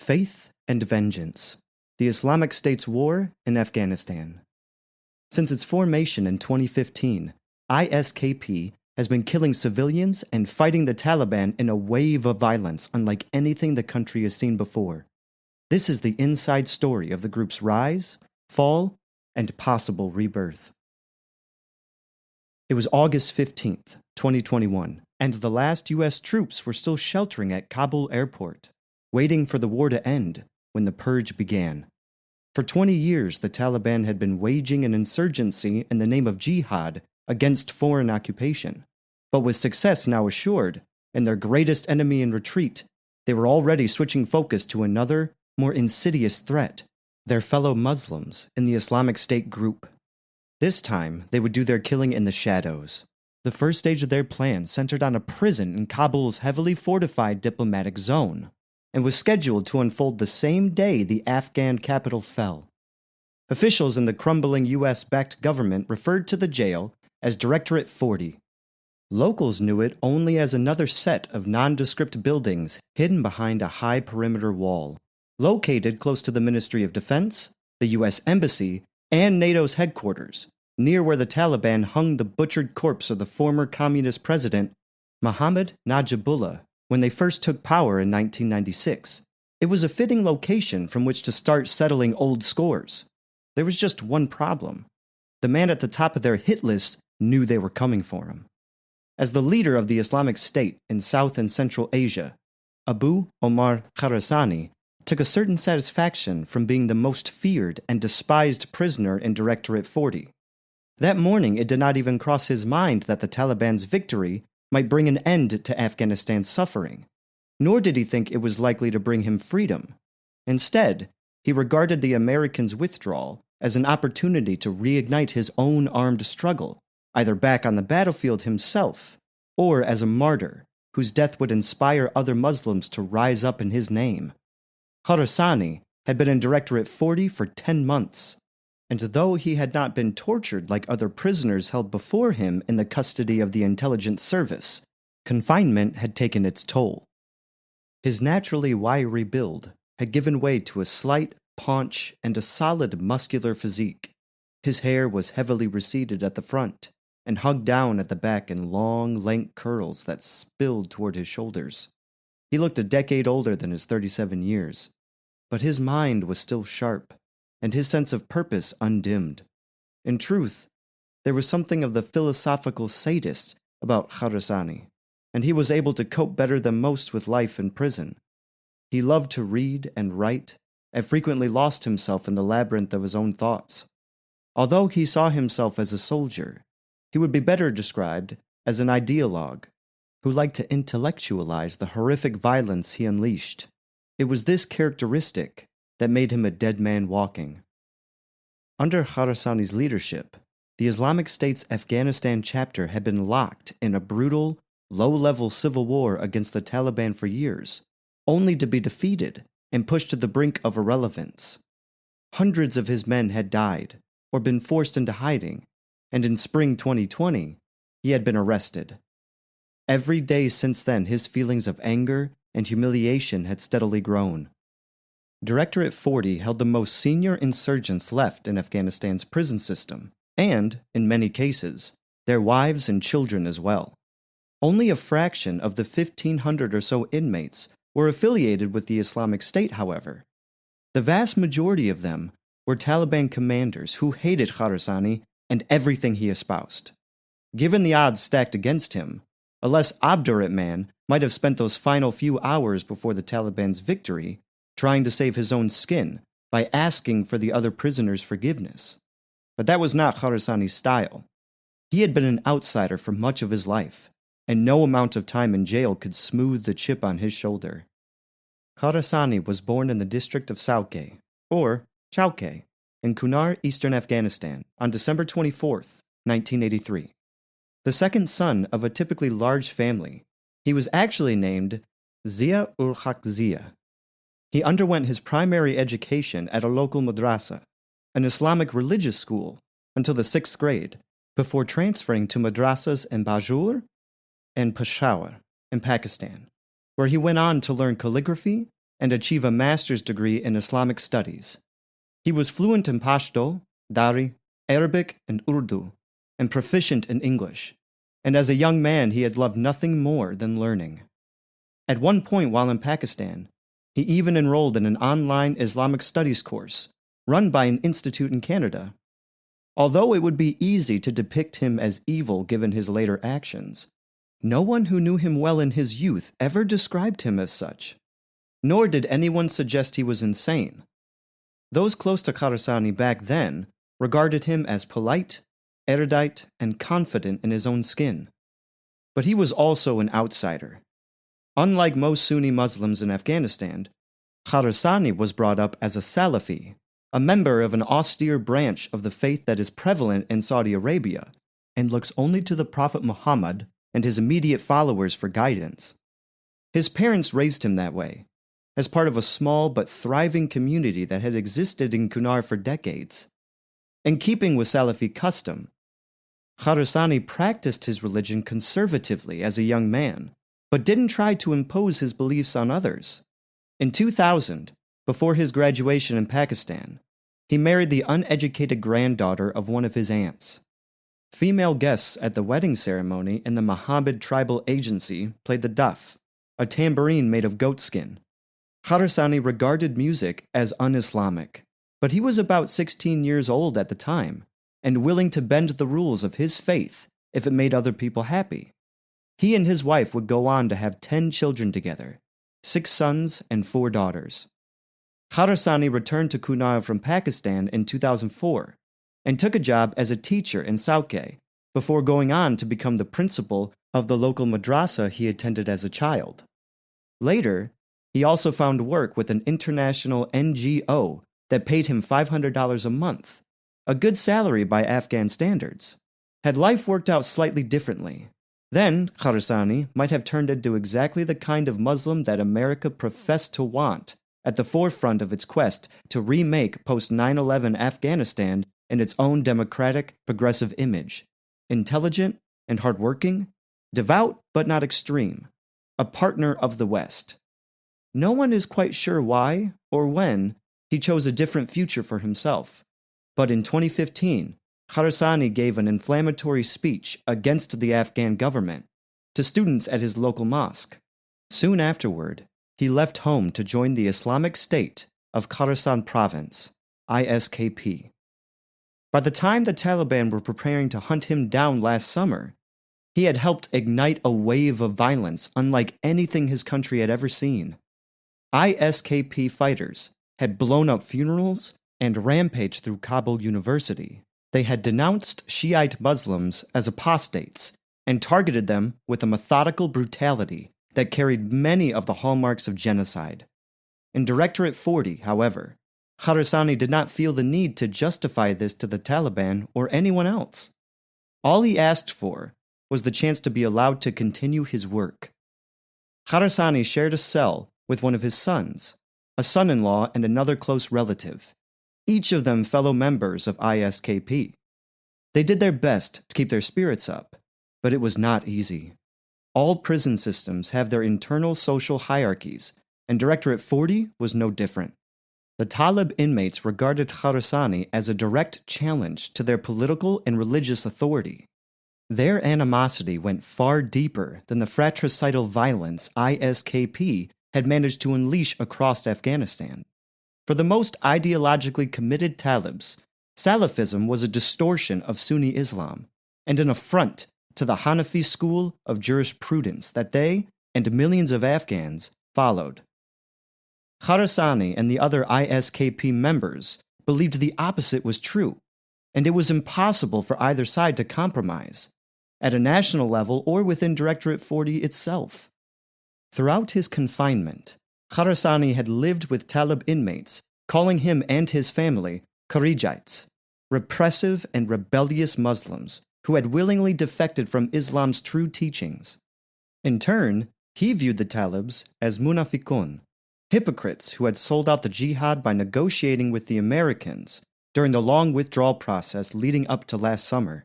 Faith and Vengeance: The Islamic State's War in Afghanistan. Since its formation in 2015, ISKP has been killing civilians and fighting the Taliban in a wave of violence unlike anything the country has seen before. This is the inside story of the group's rise, fall, and possible rebirth. It was August 15th, 2021, and the last U.S. troops were still sheltering at Kabul airport, waiting for the war to end when the purge began. For 20 years, the Taliban had been waging an insurgency in the name of jihad against foreign occupation. But with success now assured, and their greatest enemy in retreat, they were already switching focus to another, more insidious threat: their fellow Muslims in the Islamic State group. This time, they would do their killing in the shadows. The first stage of their plan centered on a prison in Kabul's heavily fortified diplomatic zone, and was scheduled to unfold the same day the Afghan capital fell. Officials in the crumbling U.S.-backed government referred to the jail as Directorate 40. Locals knew it only as another set of nondescript buildings hidden behind a high perimeter wall, located close to the Ministry of Defense, the U.S. Embassy, and NATO's headquarters, near where the Taliban hung the butchered corpse of the former communist president, Mohammad Najibullah, when they first took power in 1996. It was a fitting location from which to start settling old scores. There was just one problem. The man at the top of their hit list knew they were coming for him. As the leader of the Islamic State in South and Central Asia, Abu Omar Khorasani took a certain satisfaction from being the most feared and despised prisoner in Directorate 40. That morning, it did not even cross his mind that the Taliban's victory might bring an end to Afghanistan's suffering, nor did he think it was likely to bring him freedom. Instead, he regarded the Americans' withdrawal as an opportunity to reignite his own armed struggle, either back on the battlefield himself, or as a martyr whose death would inspire other Muslims to rise up in his name. Khorasani had been in Directorate 40 for 10 months, and though he had not been tortured like other prisoners held before him in the custody of the intelligence service, confinement had taken its toll. His naturally wiry build had given way to a slight paunch and a solid muscular physique. His hair was heavily receded at the front and hugged down at the back in long, lank curls that spilled toward his shoulders. He looked a decade older than his 37 years, but his mind was still sharp, and his sense of purpose undimmed. In truth, there was something of the philosophical sadist about Khorasani, and he was able to cope better than most with life in prison. He loved to read and write, and frequently lost himself in the labyrinth of his own thoughts. Although he saw himself as a soldier, he would be better described as an ideologue, who liked to intellectualize the horrific violence he unleashed. It was this characteristic that made him a dead man walking. Under Khorasani's leadership, the Islamic State's Afghanistan chapter had been locked in a brutal, low-level civil war against the Taliban for years, only to be defeated and pushed to the brink of irrelevance. Hundreds of his men had died or been forced into hiding, and in spring 2020, he had been arrested. Every day since then, his feelings of anger and humiliation had steadily grown. Directorate 40 held the most senior insurgents left in Afghanistan's prison system, and, in many cases, their wives and children as well. Only a fraction of the 1,500 or so inmates were affiliated with the Islamic State, however. The vast majority of them were Taliban commanders who hated Khorasani and everything he espoused. Given the odds stacked against him, a less obdurate man might have spent those final few hours before the Taliban's victory trying to save his own skin by asking for the other prisoners' forgiveness. But that was not Khorasani's style. He had been an outsider for much of his life, and no amount of time in jail could smooth the chip on his shoulder. Khorasani was born in the district of Sauke, or Chowke, in Kunar, eastern Afghanistan, on December 24, 1983. The second son of a typically large family, he was actually named Zia-ul-Haq Zia. He underwent his primary education at a local madrasa, an Islamic religious school, until the 6th grade, before transferring to madrasas in Bajur and Peshawar in Pakistan, where he went on to learn calligraphy and achieve a master's degree in Islamic studies. He was fluent in Pashto, Dari, Arabic, and Urdu, and proficient in English, and as a young man he had loved nothing more than learning. At one point while in Pakistan, he even enrolled in an online Islamic studies course run by an institute in Canada. Although it would be easy to depict him as evil given his later actions, no one who knew him well in his youth ever described him as such, nor did anyone suggest he was insane. Those close to Khorasani back then regarded him as polite, erudite, and confident in his own skin. But he was also an outsider. Unlike most Sunni Muslims in Afghanistan, Khorasani was brought up as a Salafi, a member of an austere branch of the faith that is prevalent in Saudi Arabia and looks only to the Prophet Muhammad and his immediate followers for guidance. His parents raised him that way, as part of a small but thriving community that had existed in Kunar for decades. In keeping with Salafi custom, Khorasani practiced his religion conservatively as a young man, but didn't try to impose his beliefs on others. In 2000, before his graduation in Pakistan, he married the uneducated granddaughter of one of his aunts. Female guests at the wedding ceremony in the Mohammed tribal agency played the duff, a tambourine made of goatskin. Khorasani regarded music as un-Islamic, but he was about 16 years old at the time, and willing to bend the rules of his faith if it made other people happy. He and his wife would go on to have 10 children together, 6 sons and 4 daughters. Khorasani returned to Kunar from Pakistan in 2004 and took a job as a teacher in Sauke before going on to become the principal of the local madrasa he attended as a child. Later, he also found work with an international NGO that paid him $500 a month, a good salary by Afghan standards. Had life worked out slightly differently, then Khorasani might have turned into exactly the kind of Muslim that America professed to want at the forefront of its quest to remake post-9/11 Afghanistan in its own democratic, progressive image. Intelligent and hardworking, devout but not extreme, a partner of the West. No one is quite sure why or when he chose a different future for himself, but in 2015, Khorasani gave an inflammatory speech against the Afghan government to students at his local mosque. Soon afterward, he left home to join the Islamic State of Khorasan Province, ISKP. By the time the Taliban were preparing to hunt him down last summer, he had helped ignite a wave of violence unlike anything his country had ever seen. ISKP fighters had blown up funerals and rampaged through Kabul University. They had denounced Shiite Muslims as apostates and targeted them with a methodical brutality that carried many of the hallmarks of genocide. In Directorate 40, however, Khorasani did not feel the need to justify this to the Taliban or anyone else. All he asked for was the chance to be allowed to continue his work. Khorasani shared a cell with one of his sons, a son-in-law and another close relative, each of them fellow members of ISKP. They did their best to keep their spirits up, but it was not easy. All prison systems have their internal social hierarchies, and Directorate 40 was no different. The Talib inmates regarded Khorasani as a direct challenge to their political and religious authority. Their animosity went far deeper than the fratricidal violence ISKP had managed to unleash across Afghanistan. For the most ideologically committed Talibs, Salafism was a distortion of Sunni Islam and an affront to the Hanafi school of jurisprudence that they and millions of Afghans followed. Khorasani and the other ISKP members believed the opposite was true, and it was impossible for either side to compromise, at a national level or within Directorate 40 itself. Throughout his confinement, Khorasani had lived with Talib inmates, calling him and his family Kharijites, repressive and rebellious Muslims who had willingly defected from Islam's true teachings. In turn, he viewed the Talibs as munafiqun, hypocrites who had sold out the jihad by negotiating with the Americans during the long withdrawal process leading up to last summer.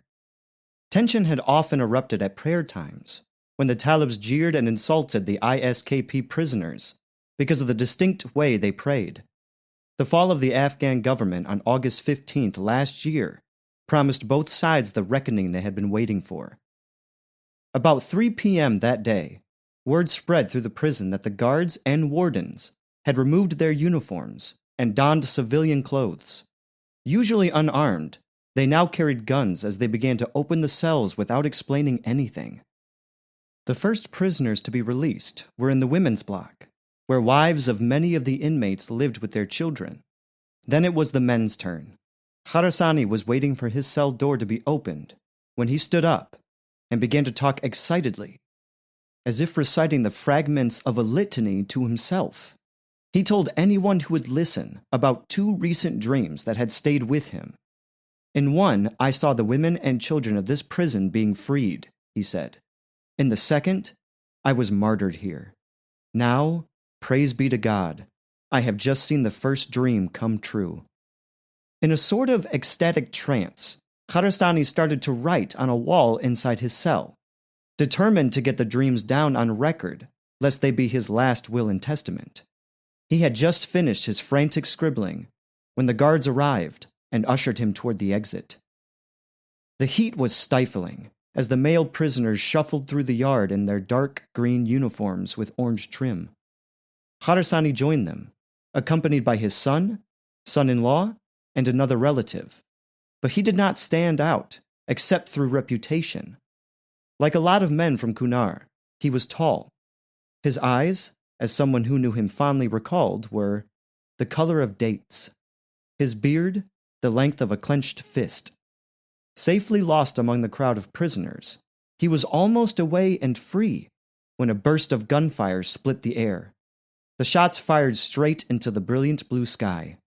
Tension had often erupted at prayer times, when the Talibs jeered and insulted the ISKP prisoners, because of the distinct way they prayed. The fall of the Afghan government on August 15th last year promised both sides the reckoning they had been waiting for. About 3 p.m. that day, word spread through the prison that the guards and wardens had removed their uniforms and donned civilian clothes. Usually unarmed, they now carried guns as they began to open the cells without explaining anything. The first prisoners to be released were in the women's block, where wives of many of the inmates lived with their children. Then it was the men's turn. Kharasani was waiting for his cell door to be opened when he stood up and began to talk excitedly, as if reciting the fragments of a litany to himself. He told anyone who would listen about 2 recent dreams that had stayed with him. In one, I saw the women and children of this prison being freed, he said. In the second, I was martyred here. Now, praise be to God, I have just seen the first dream come true. In a sort of ecstatic trance, Kharastani started to write on a wall inside his cell, determined to get the dreams down on record, lest they be his last will and testament. He had just finished his frantic scribbling when the guards arrived and ushered him toward the exit. The heat was stifling as the male prisoners shuffled through the yard in their dark green uniforms with orange trim. Kharasani joined them, accompanied by his son, son-in-law, and another relative. But he did not stand out, except through reputation. Like a lot of men from Kunar, he was tall. His eyes, as someone who knew him fondly recalled, were the color of dates. His beard, the length of a clenched fist. Safely lost among the crowd of prisoners, he was almost away and free when a burst of gunfire split the air. The shots fired straight into the brilliant blue sky.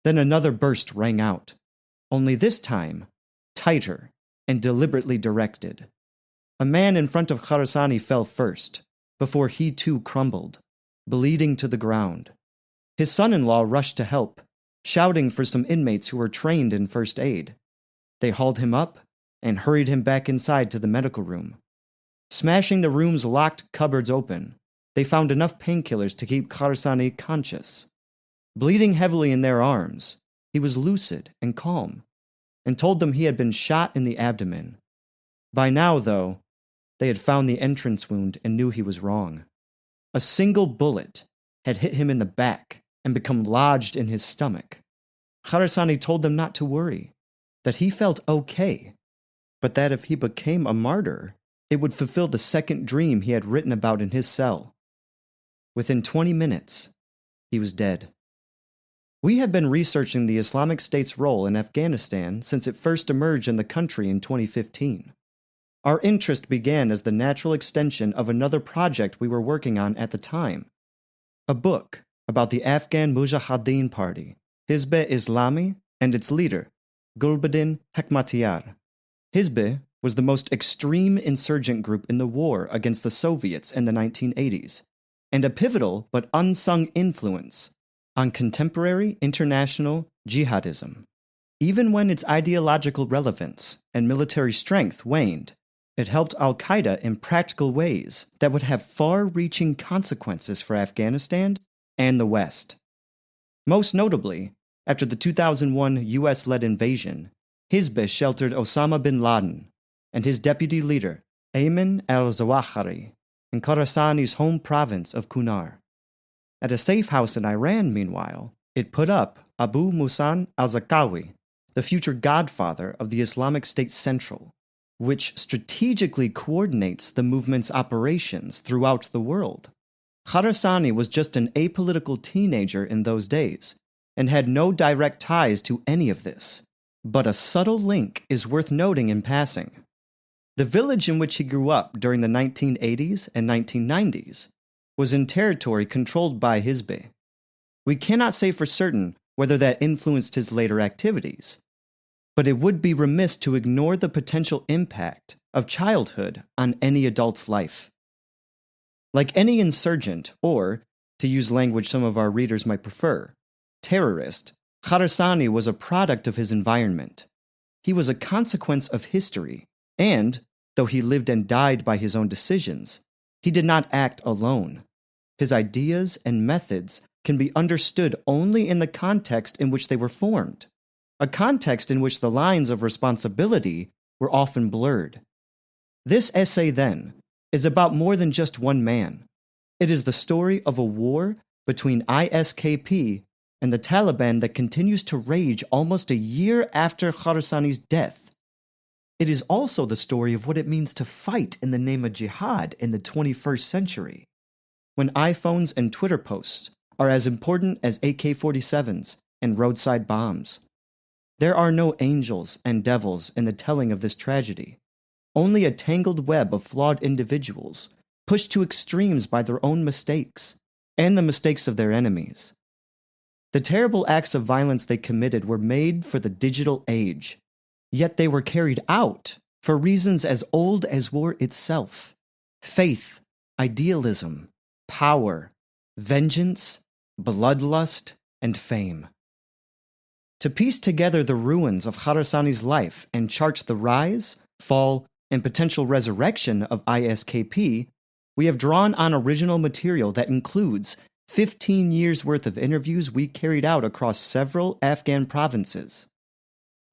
Then another burst rang out, only this time tighter and deliberately directed. A man in front of Kharasani fell first, before he too crumbled, bleeding to the ground. His son-in-law rushed to help, shouting for some inmates who were trained in first aid. They hauled him up and hurried him back inside to the medical room. Smashing the room's locked cupboards open, they found enough painkillers to keep Kharasani conscious. Bleeding heavily in their arms, he was lucid and calm, and told them he had been shot in the abdomen. By now, though, they had found the entrance wound and knew he was wrong. A single bullet had hit him in the back and become lodged in his stomach. Kharasani told them not to worry, that he felt okay, but that if he became a martyr, it would fulfill the second dream he had written about in his cell. Within 20 minutes, he was dead. We have been researching the Islamic State's role in Afghanistan since it first emerged in the country in 2015. Our interest began as the natural extension of another project we were working on at the time, a book about the Afghan Mujahideen Party, Hizb-e-Islami, and its leader, Gulbuddin Hekmatyar. Hizb was the most extreme insurgent group in the war against the Soviets in the 1980s, and a pivotal but unsung influence on contemporary international jihadism. Even when its ideological relevance and military strength waned, it helped al-Qaeda in practical ways that would have far-reaching consequences for Afghanistan and the West. Most notably, after the 2001 US-led invasion, Hizb sheltered Osama bin Laden and his deputy leader, Ayman al-Zawahiri, in Khorasani's home province of Kunar. At a safe house in Iran, meanwhile, it put up Abu Musan al-Zarqawi, the future godfather of the Islamic State Central, which strategically coordinates the movement's operations throughout the world. Kharasani was just an apolitical teenager in those days, and had no direct ties to any of this. But a subtle link is worth noting in passing. The village in which he grew up during the 1980s and 1990s was in territory controlled by Hizb. We cannot say for certain whether that influenced his later activities, but it would be remiss to ignore the potential impact of childhood on any adult's life. Like any insurgent, or, to use language some of our readers might prefer, terrorist, Kharasani was a product of his environment. He was a consequence of history, and, though he lived and died by his own decisions, he did not act alone. his ideas and methods can be understood only in the context in which they were formed, a context in which the lines of responsibility were often blurred. This essay, then, is about more than just one man. It is the story of a war between ISKP and the Taliban that continues to rage almost a year after Khorasani's death. It is also the story of what it means to fight in the name of jihad in the 21st century, when iPhones and Twitter posts are as important as AK-47s and roadside bombs. There are no angels and devils in the telling of this tragedy, only a tangled web of flawed individuals pushed to extremes by their own mistakes and the mistakes of their enemies. The terrible acts of violence they committed were made for the digital age, yet they were carried out for reasons as old as war itself: faith, idealism, power, vengeance, bloodlust, and fame. To piece together the ruins of Khorasani's life and chart the rise, fall, and potential resurrection of ISKP, we have drawn on original material that includes 15 years' worth of interviews we carried out across several Afghan provinces.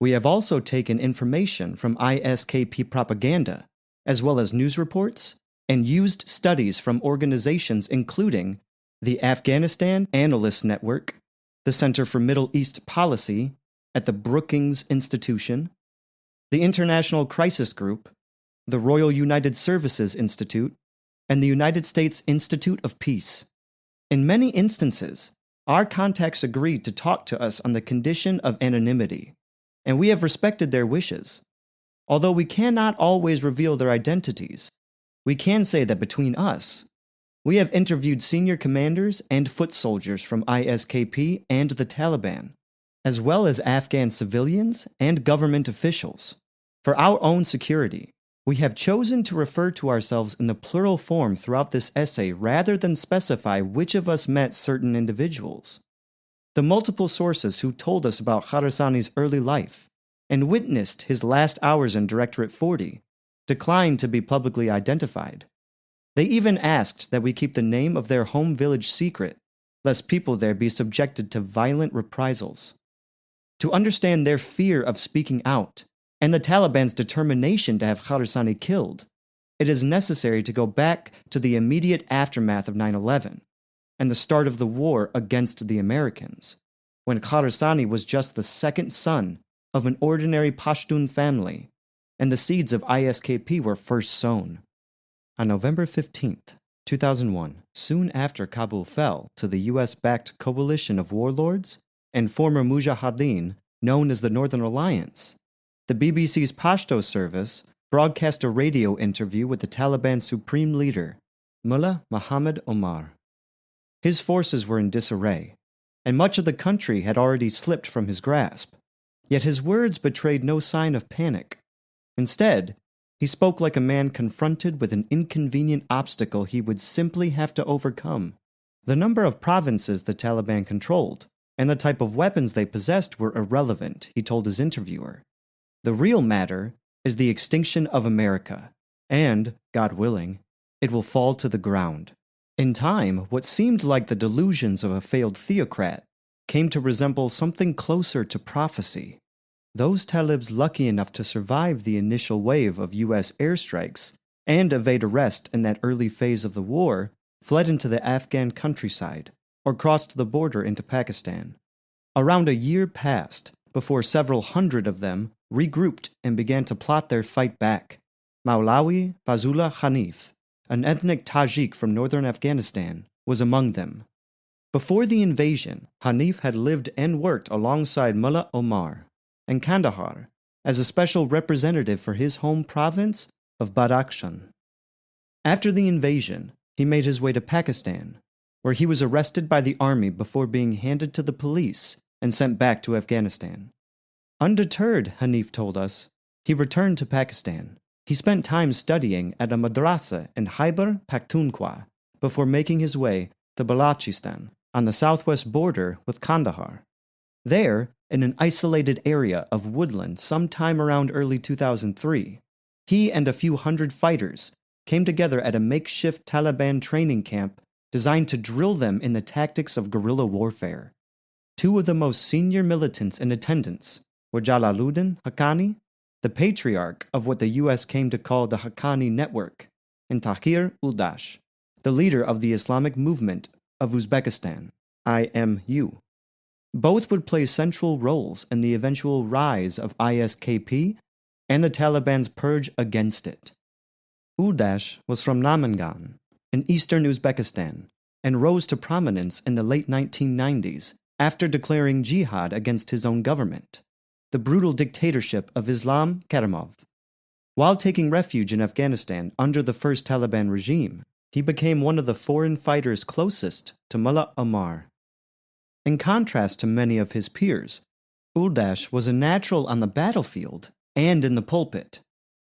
We have also taken information from ISKP propaganda, as well as news reports, and used studies from organizations including the Afghanistan Analysts Network, the Center for Middle East Policy at the Brookings Institution, the International Crisis Group, the Royal United Services Institute, and the United States Institute of Peace. In many instances, our contacts agreed to talk to us on the condition of anonymity, and we have respected their wishes. Although we cannot always reveal their identities, we can say that between us, we have interviewed senior commanders and foot soldiers from ISKP and the Taliban, as well as Afghan civilians and government officials. For our own security, we have chosen to refer to ourselves in the plural form throughout this essay rather than specify which of us met certain individuals. The multiple sources who told us about Khorasani's early life and witnessed his last hours in Directorate 40 declined to be publicly identified. They even asked that we keep the name of their home village secret, lest people there be subjected to violent reprisals. To understand their fear of speaking out, and the Taliban's determination to have Khorasani killed, it is necessary to go back to the immediate aftermath of 9/11 and the start of the war against the Americans, when Khorasani was just the second son of an ordinary Pashtun family, and the seeds of ISKP were first sown. On November 15th, 2001, soon after Kabul fell to the US-backed coalition of warlords and former mujahideen known as the Northern Alliance, the BBC's Pashto service broadcast a radio interview with the Taliban supreme leader, Mullah Muhammad Omar. His forces were in disarray, and much of the country had already slipped from his grasp, yet his words betrayed no sign of panic. Instead, he spoke like a man confronted with an inconvenient obstacle he would simply have to overcome. The number of provinces the Taliban controlled and the type of weapons they possessed were irrelevant, he told his interviewer. The real matter is the extinction of America, and, God willing, it will fall to the ground. In time, what seemed like the delusions of a failed theocrat came to resemble something closer to prophecy. Those Talibs lucky enough to survive the initial wave of U.S. airstrikes and evade arrest in that early phase of the war fled into the Afghan countryside or crossed the border into Pakistan. Around a year passed before several hundred of them regrouped and began to plot their fight back. Maulawi Fazullah Hanif, an ethnic Tajik from northern Afghanistan, was among them. Before the invasion, Hanif had lived and worked alongside Mullah Omar in Kandahar as a special representative for his home province of Badakhshan. After the invasion, he made his way to Pakistan, where he was arrested by the army before being handed to the police and sent back to Afghanistan. Undeterred, Hanif told us, he returned to Pakistan. He spent time studying at a madrasa in Khyber Pakhtunkhwa before making his way to Balochistan on the southwest border with Kandahar. There, in an isolated area of woodland sometime around early 2003, he and a few hundred fighters came together at a makeshift Taliban training camp designed to drill them in the tactics of guerrilla warfare. Two of the most senior militants in attendance were Jalaluddin Haqqani, the patriarch of what the U.S. came to call the Haqqani Network, and Tahir Uldash, the leader of the Islamic Movement of Uzbekistan, IMU. Both would play central roles in the eventual rise of ISKP and the Taliban's purge against it. Uldash was from Namangan, in eastern Uzbekistan, and rose to prominence in the late 1990s after declaring jihad against his own government, the brutal dictatorship of Islam Karimov. While taking refuge in Afghanistan under the first Taliban regime, he became one of the foreign fighters closest to Mullah Omar. In contrast to many of his peers, Uldash was a natural on the battlefield and in the pulpit.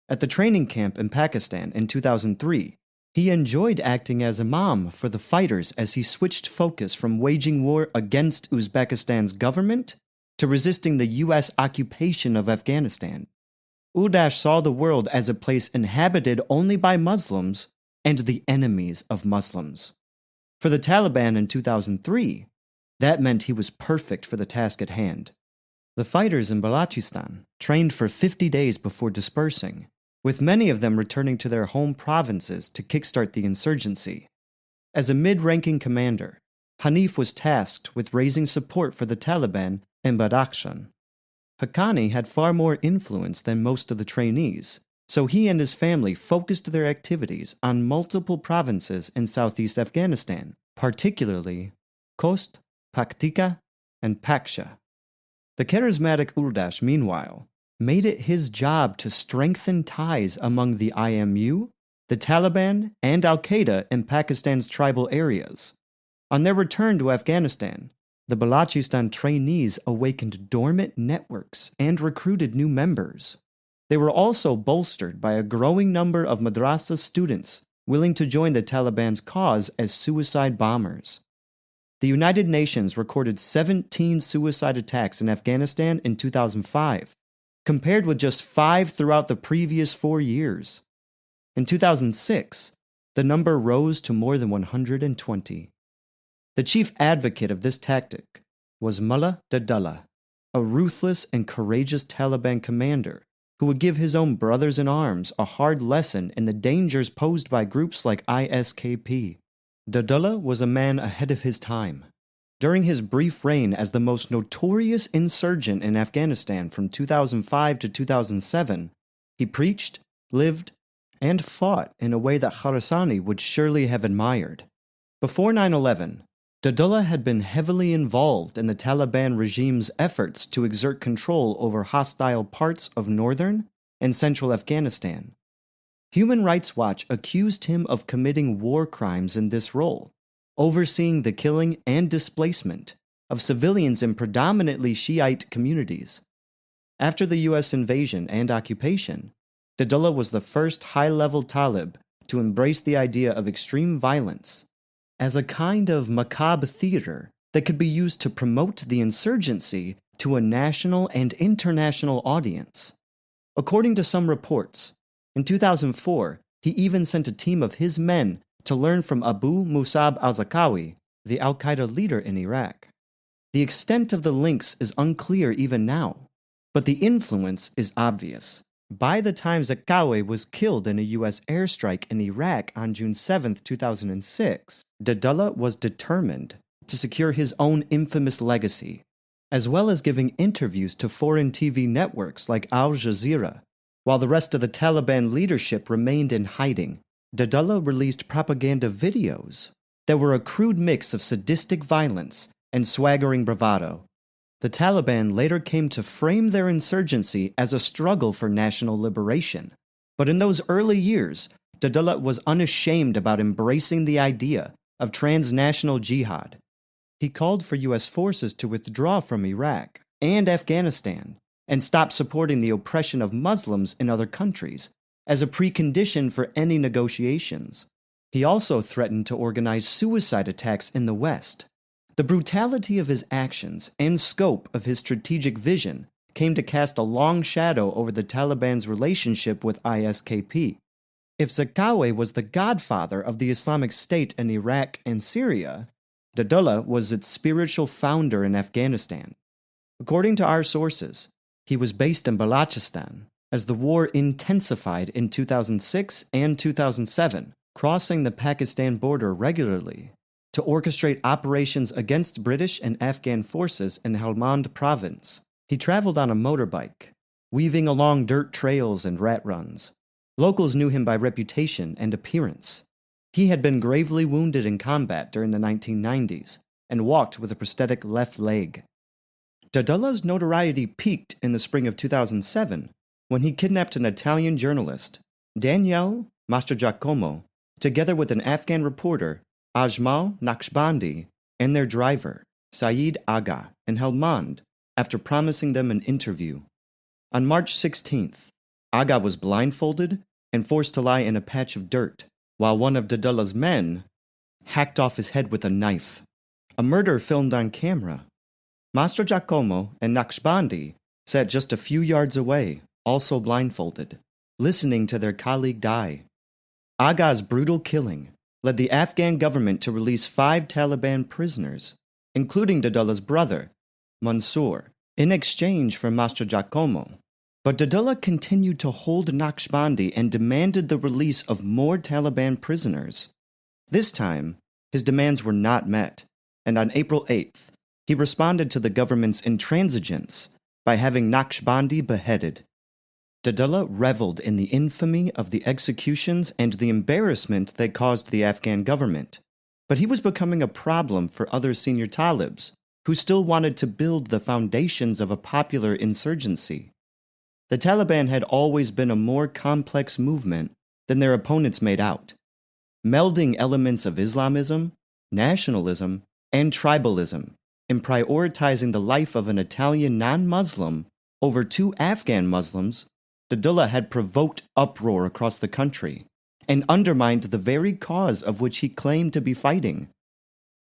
At the training camp in Pakistan in 2003, he enjoyed acting as imam for the fighters as he switched focus from waging war against Uzbekistan's government to resisting the U.S. occupation of Afghanistan. Uldash saw the world as a place inhabited only by Muslims and the enemies of Muslims. For the Taliban in 2003, that meant he was perfect for the task at hand. The fighters in Balochistan trained for 50 days before dispersing, with many of them returning to their home provinces to kickstart the insurgency. As a mid-ranking commander, Hanif was tasked with raising support for the Taliban in Badakhshan. Haqqani had far more influence than most of the trainees, so he and his family focused their activities on multiple provinces in southeast Afghanistan, particularly Khost, Paktika, and Paksha. The charismatic Uldash, meanwhile, made it his job to strengthen ties among the IMU, the Taliban, and Al-Qaeda in Pakistan's tribal areas. On their return to Afghanistan, the Balochistan trainees awakened dormant networks and recruited new members. They were also bolstered by a growing number of madrasa students willing to join the Taliban's cause as suicide bombers. The United Nations recorded 17 suicide attacks in Afghanistan in 2005, compared with just 5 throughout the previous 4 years. In 2006, the number rose to more than 120. The chief advocate of this tactic was Mullah Dadullah, a ruthless and courageous Taliban commander who would give his own brothers-in-arms a hard lesson in the dangers posed by groups like ISKP. Dadullah was a man ahead of his time. During his brief reign as the most notorious insurgent in Afghanistan from 2005 to 2007, he preached, lived, and fought in a way that Khorasani would surely have admired. Before 9/11, Dadullah had been heavily involved in the Taliban regime's efforts to exert control over hostile parts of northern and central Afghanistan. Human Rights Watch accused him of committing war crimes in this role, overseeing the killing and displacement of civilians in predominantly Shiite communities. After the U.S. invasion and occupation, Dadullah was the first high-level Talib to embrace the idea of extreme violence as a kind of macabre theater that could be used to promote the insurgency to a national and international audience. According to some reports, in 2004, he even sent a team of his men to learn from Abu Musab al-Zarqawi, the al-Qaeda leader in Iraq. The extent of the links is unclear even now, but the influence is obvious. By the time Zarqawi was killed in a U.S. airstrike in Iraq on June 7, 2006, Dadullah was determined to secure his own infamous legacy, as well as giving interviews to foreign TV networks like Al Jazeera. While the rest of the Taliban leadership remained in hiding, Dadullah released propaganda videos that were a crude mix of sadistic violence and swaggering bravado. The Taliban later came to frame their insurgency as a struggle for national liberation. But in those early years, Dadullah was unashamed about embracing the idea of transnational jihad. He called for U.S. forces to withdraw from Iraq and Afghanistan and stop supporting the oppression of Muslims in other countries as a precondition for any negotiations. He also threatened to organize suicide attacks in the West. The brutality of his actions and scope of his strategic vision came to cast a long shadow over the Taliban's relationship with ISKP. If Zarqawi was the godfather of the Islamic State in Iraq and Syria, Dadullah was its spiritual founder in Afghanistan. According to our sources, he was based in Balochistan as the war intensified in 2006 and 2007, crossing the Pakistan border regularly to orchestrate operations against British and Afghan forces in Helmand province. He traveled on a motorbike, weaving along dirt trails and rat runs. Locals knew him by reputation and appearance. He had been gravely wounded in combat during the 1990s and walked with a prosthetic left leg. Dadullah's notoriety peaked in the spring of 2007 when he kidnapped an Italian journalist, Daniele Mastrogiacomo, together with an Afghan reporter, Ajmal Naqshbandi, and their driver, Saeed Agha, in Helmand, after promising them an interview. On March 16th, Agha was blindfolded and forced to lie in a patch of dirt, while one of Dadullah's men hacked off his head with a knife. A murder filmed on camera. Mastrogiacomo and Naqshbandi sat just a few yards away, also blindfolded, listening to their colleague die. Agha's brutal killing led the Afghan government to release 5 Taliban prisoners, including Dadullah's brother, Mansour, in exchange for Mastrogiacomo. But Dadullah continued to hold Naqshbandi and demanded the release of more Taliban prisoners. This time, his demands were not met, and on April 8th, he responded to the government's intransigence by having Naqshbandi beheaded. Dadullah reveled in the infamy of the executions and the embarrassment they caused the Afghan government, but he was becoming a problem for other senior Talibs, who still wanted to build the foundations of a popular insurgency. The Taliban had always been a more complex movement than their opponents made out, melding elements of Islamism, nationalism, and tribalism in prioritizing the life of an Italian non-Muslim over 2 Afghan Muslims. Dadullah had provoked uproar across the country and undermined the very cause of which he claimed to be fighting.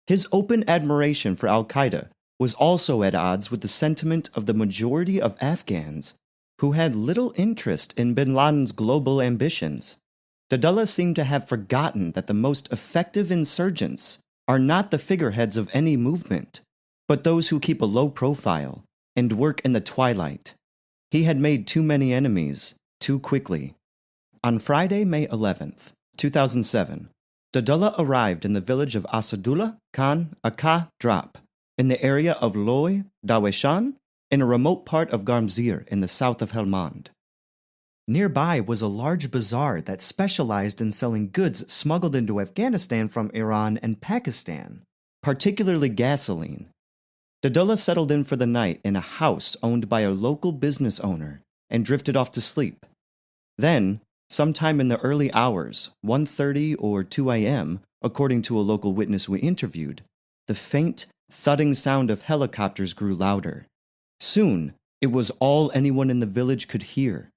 His open admiration for al-Qaeda was also at odds with the sentiment of the majority of Afghans who had little interest in bin Laden's global ambitions. Dadullah seemed to have forgotten that the most effective insurgents are not the figureheads of any movement, but those who keep a low profile and work in the twilight. He had made too many enemies, too quickly. On Friday, May 11th, 2007, Dadullah arrived in the village of Asadullah Khan Akka Drop, in the area of Loy Daweshan, in a remote part of Garmzir in the south of Helmand. Nearby was a large bazaar that specialized in selling goods smuggled into Afghanistan from Iran and Pakistan, particularly gasoline. Dadullah settled in for the night in a house owned by a local business owner and drifted off to sleep. Then, sometime in the early hours, 1:30 or 2 a.m., according to a local witness we interviewed, the faint, thudding sound of helicopters grew louder. Soon, it was all anyone in the village could hear.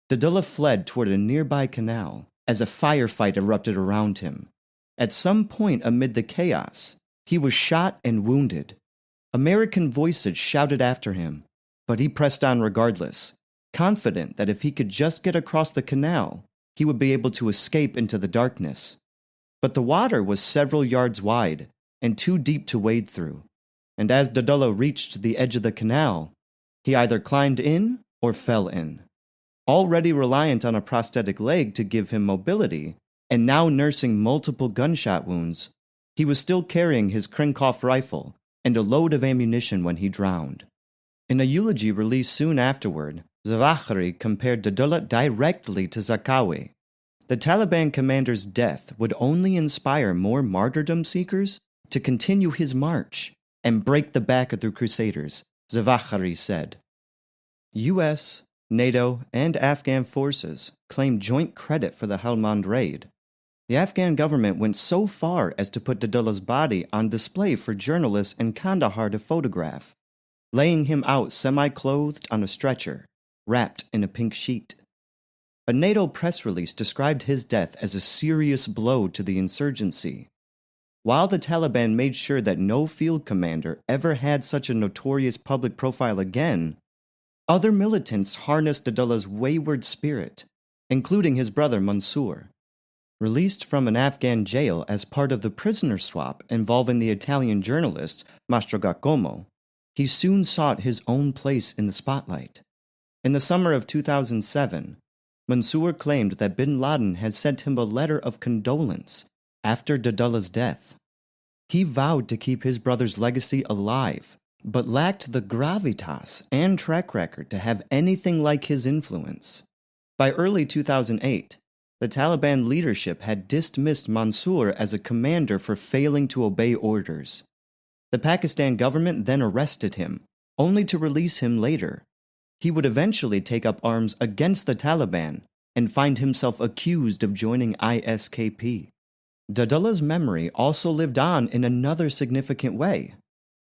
Dadullah fled toward a nearby canal as a firefight erupted around him. At some point amid the chaos, he was shot and wounded. American voices shouted after him, but he pressed on regardless, confident that if he could just get across the canal, he would be able to escape into the darkness. But the water was several yards wide and too deep to wade through, and as Dadullah reached the edge of the canal, he either climbed in or fell in. Already reliant on a prosthetic leg to give him mobility, and now nursing multiple gunshot wounds, he was still carrying his Krinkhoff rifle and a load of ammunition when he drowned. In a eulogy released soon afterward, Zawahiri compared Dadullah directly to Zarqawi. The Taliban commander's death would only inspire more martyrdom seekers to continue his march and break the back of the Crusaders, Zawahiri said. U.S., NATO, and Afghan forces claimed joint credit for the Helmand raid. The Afghan government went so far as to put Dadullah's body on display for journalists in Kandahar to photograph, laying him out semi-clothed on a stretcher, wrapped in a pink sheet. A NATO press release described his death as a serious blow to the insurgency. While the Taliban made sure that no field commander ever had such a notorious public profile again, other militants harnessed Dadullah's wayward spirit, including his brother Mansour, Released from an Afghan jail as part of the prisoner swap involving the Italian journalist Mastrogiacomo, he soon sought his own place in the spotlight. In the summer of 2007, Mansour claimed that bin Laden had sent him a letter of condolence after Dadullah's death. He vowed to keep his brother's legacy alive, but lacked the gravitas and track record to have anything like his influence. By early 2008, the Taliban leadership had dismissed Mansour as a commander for failing to obey orders. The Pakistan government then arrested him, only to release him later. He would eventually take up arms against the Taliban and find himself accused of joining ISKP. Dadullah's memory also lived on in another significant way.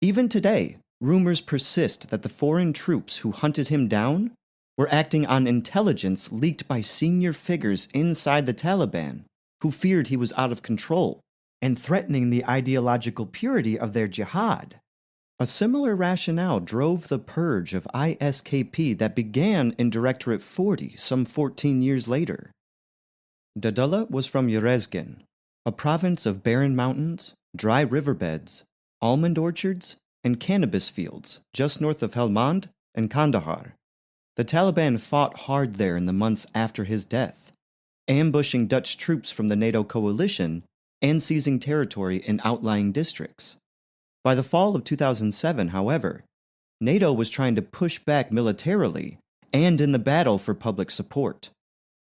Even today, rumors persist that the foreign troops who hunted him down were acting on intelligence leaked by senior figures inside the Taliban who feared he was out of control and threatening the ideological purity of their jihad. A similar rationale drove the purge of ISKP that began in Directorate 40 some 14 years later. Dadullah was from Urezgan, a province of barren mountains, dry riverbeds, almond orchards, and cannabis fields just north of Helmand and Kandahar. The Taliban fought hard there in the months after his death, ambushing Dutch troops from the NATO coalition and seizing territory in outlying districts. By the fall of 2007, however, NATO was trying to push back militarily and in the battle for public support.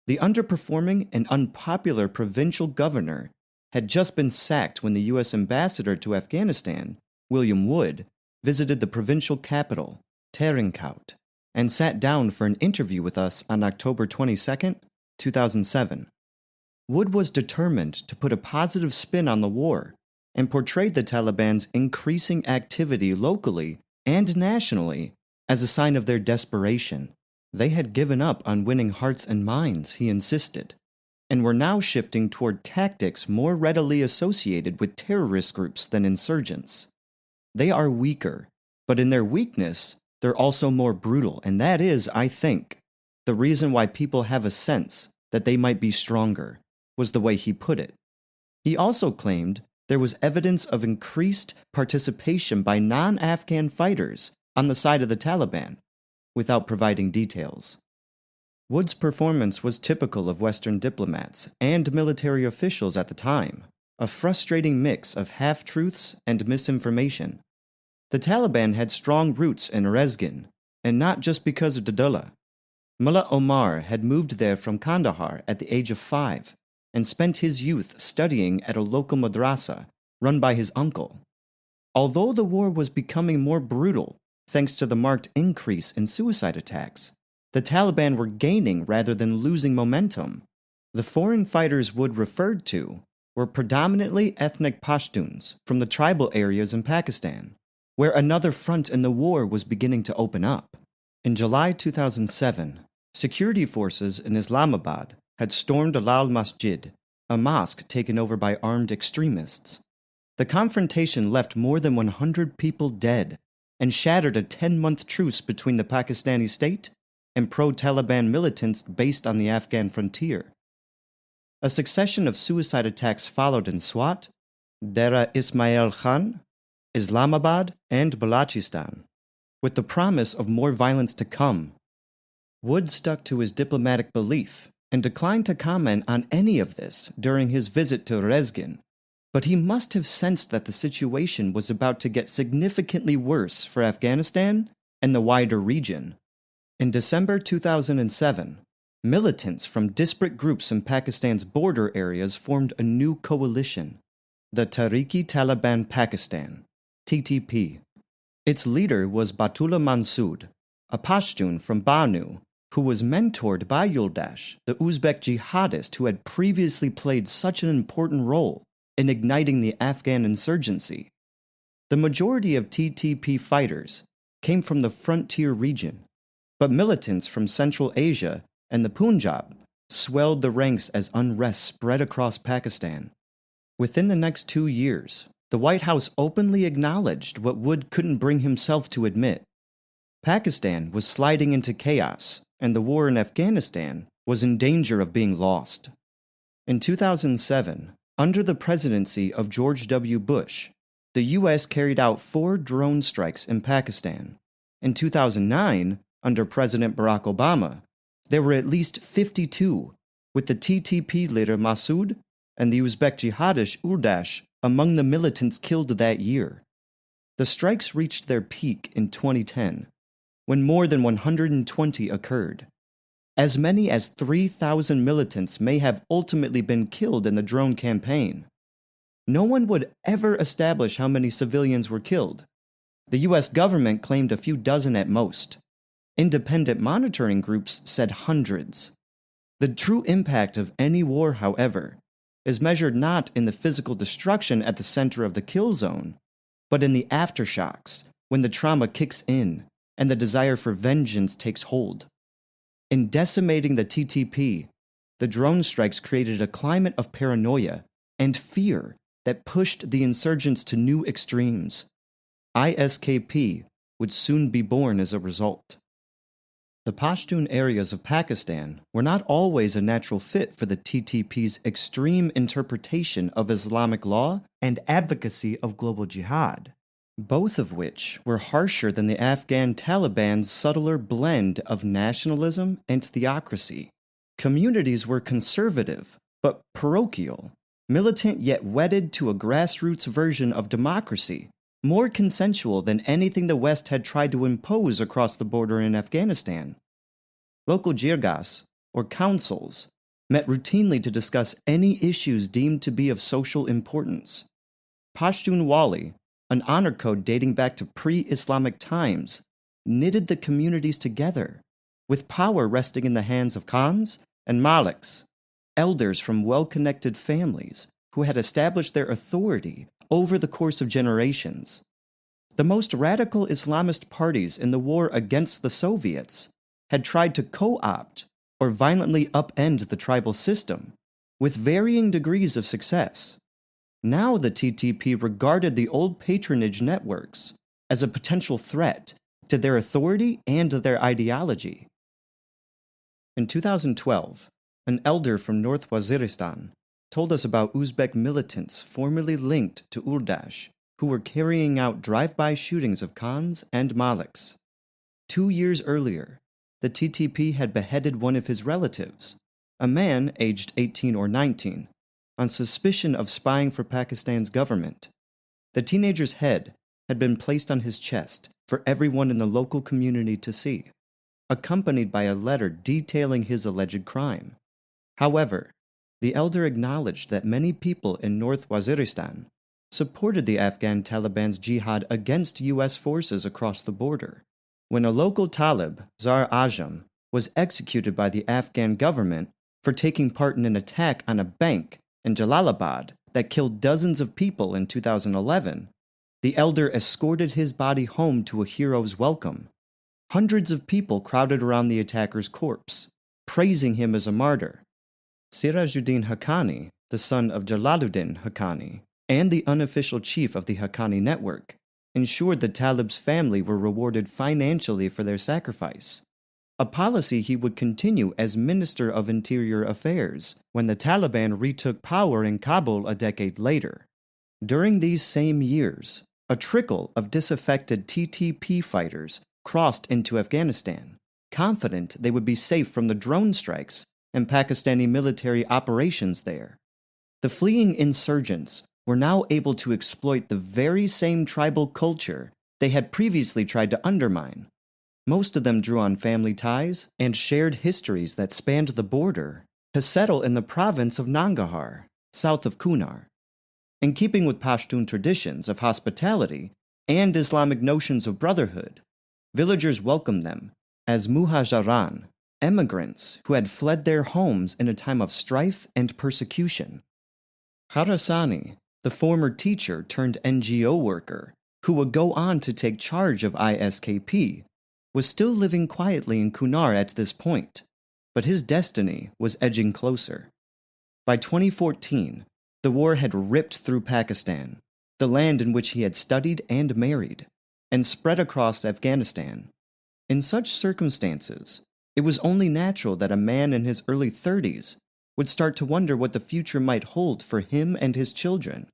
The underperforming and unpopular provincial governor had just been sacked when the U.S. ambassador to Afghanistan, William Wood, visited the provincial capital, Terincout, and sat down for an interview with us on October 22, 2007. Wood was determined to put a positive spin on the war and portrayed the Taliban's increasing activity locally and nationally as a sign of their desperation. They had given up on winning hearts and minds, he insisted, and were now shifting toward tactics more readily associated with terrorist groups than insurgents. They are weaker, but in their weakness, they're also more brutal, and that is, I think, the reason why people have a sense that they might be stronger, was the way he put it. He also claimed there was evidence of increased participation by non-Afghan fighters on the side of the Taliban, without providing details. Wood's performance was typical of Western diplomats and military officials at the time, a frustrating mix of half-truths and misinformation. The Taliban had strong roots in Urezgan, and not just because of Dadullah. Mullah Omar had moved there from Kandahar at the age of 5 and spent his youth studying at a local madrasa run by his uncle. Although the war was becoming more brutal thanks to the marked increase in suicide attacks, the Taliban were gaining rather than losing momentum. The foreign fighters Wood referred to were predominantly ethnic Pashtuns from the tribal areas in Pakistan, where another front in the war was beginning to open up. In July 2007, security forces in Islamabad had stormed Lal Masjid, a mosque taken over by armed extremists. The confrontation left more than 100 people dead and shattered a 10-month truce between the Pakistani state and pro-Taliban militants based on the Afghan frontier. A succession of suicide attacks followed in Swat, Dera Ismail Khan, Islamabad, and Balochistan, with the promise of more violence to come. Wood stuck to his diplomatic belief and declined to comment on any of this during his visit to Urezgan, but he must have sensed that the situation was about to get significantly worse for Afghanistan and the wider region. In December 2007, militants from disparate groups in Pakistan's border areas formed a new coalition, the Tehreek-e-Taliban Pakistan, TTP. Its leader was Batullah Mansood, a Pashtun from Banu, who was mentored by Yuldash, the Uzbek jihadist who had previously played such an important role in igniting the Afghan insurgency. The majority of TTP fighters came from the frontier region, but militants from Central Asia and the Punjab swelled the ranks as unrest spread across Pakistan. Within the next 2 years, the White House openly acknowledged what Wood couldn't bring himself to admit. Pakistan was sliding into chaos, and the war in Afghanistan was in danger of being lost. In 2007, under the presidency of George W. Bush, the U.S. carried out 4 drone strikes in Pakistan. In 2009, under President Barack Obama, there were at least 52, with the TTP leader Massoud and the Uzbek jihadist Urdash among the militants killed that year. The strikes reached their peak in 2010, when more than 120 occurred. As many as 3,000 militants may have ultimately been killed in the drone campaign. No one would ever establish how many civilians were killed. The US government claimed a few dozen at most. Independent monitoring groups said hundreds. The true impact of any war, however, is measured not in the physical destruction at the center of the kill zone, but in the aftershocks, when the trauma kicks in and the desire for vengeance takes hold. In decimating the TTP, the drone strikes created a climate of paranoia and fear that pushed the insurgents to new extremes. ISKP would soon be born as a result. The Pashtun areas of Pakistan were not always a natural fit for the TTP's extreme interpretation of Islamic law and advocacy of global jihad, both of which were harsher than the Afghan Taliban's subtler blend of nationalism and theocracy. Communities were conservative, but parochial, militant yet wedded to a grassroots version of democracy, more consensual than anything the West had tried to impose across the border in Afghanistan. Local jirgas, or councils, met routinely to discuss any issues deemed to be of social importance. Pashtunwali, an honor code dating back to pre-Islamic times, knitted the communities together, with power resting in the hands of Khans and Maliks, elders from well-connected families who had established their authority over the course of generations. The most radical Islamist parties in the war against the Soviets had tried to co-opt or violently upend the tribal system, with varying degrees of success. Now the TTP regarded the old patronage networks as a potential threat to their authority and their ideology. In 2012, an elder from North Waziristan told us about Uzbek militants formerly linked to Urdash, who were carrying out drive-by shootings of Khans and Maliks. 2 years earlier, the TTP had beheaded one of his relatives, a man aged 18 or 19, on suspicion of spying for Pakistan's government. The teenager's head had been placed on his chest for everyone in the local community to see, accompanied by a letter detailing his alleged crime. However, the elder acknowledged that many people in North Waziristan supported the Afghan Taliban's jihad against U.S. forces across the border. When a local Talib, Zar Ajam, was executed by the Afghan government for taking part in an attack on a bank in Jalalabad that killed dozens of people in 2011, the elder escorted his body home to a hero's welcome. Hundreds of people crowded around the attacker's corpse, praising him as a martyr. Sirajuddin Haqqani, the son of Jalaluddin Haqqani, and the unofficial chief of the Haqqani network, ensured the Talib's family were rewarded financially for their sacrifice, a policy he would continue as Minister of Interior Affairs when the Taliban retook power in Kabul a decade later. During these same years, a trickle of disaffected TTP fighters crossed into Afghanistan, confident they would be safe from the drone strikes and Pakistani military operations there. The fleeing insurgents were now able to exploit the very same tribal culture they had previously tried to undermine. Most of them drew on family ties and shared histories that spanned the border to settle in the province of Nangarhar, south of Kunar. In keeping with Pashtun traditions of hospitality and Islamic notions of brotherhood, villagers welcomed them as muhajiran, immigrants who had fled their homes in a time of strife and persecution. Kharasani, the former teacher turned NGO worker, who would go on to take charge of ISKP, was still living quietly in Kunar at this point, but his destiny was edging closer. By 2014, the war had ripped through Pakistan, the land in which he had studied and married, and spread across Afghanistan. In such circumstances, it was only natural that a man in his early 30s would start to wonder what the future might hold for him and his children.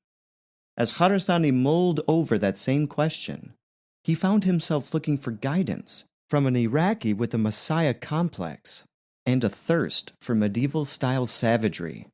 As Kharasani mulled over that same question, he found himself looking for guidance from an Iraqi with a messiah complex and a thirst for medieval-style savagery.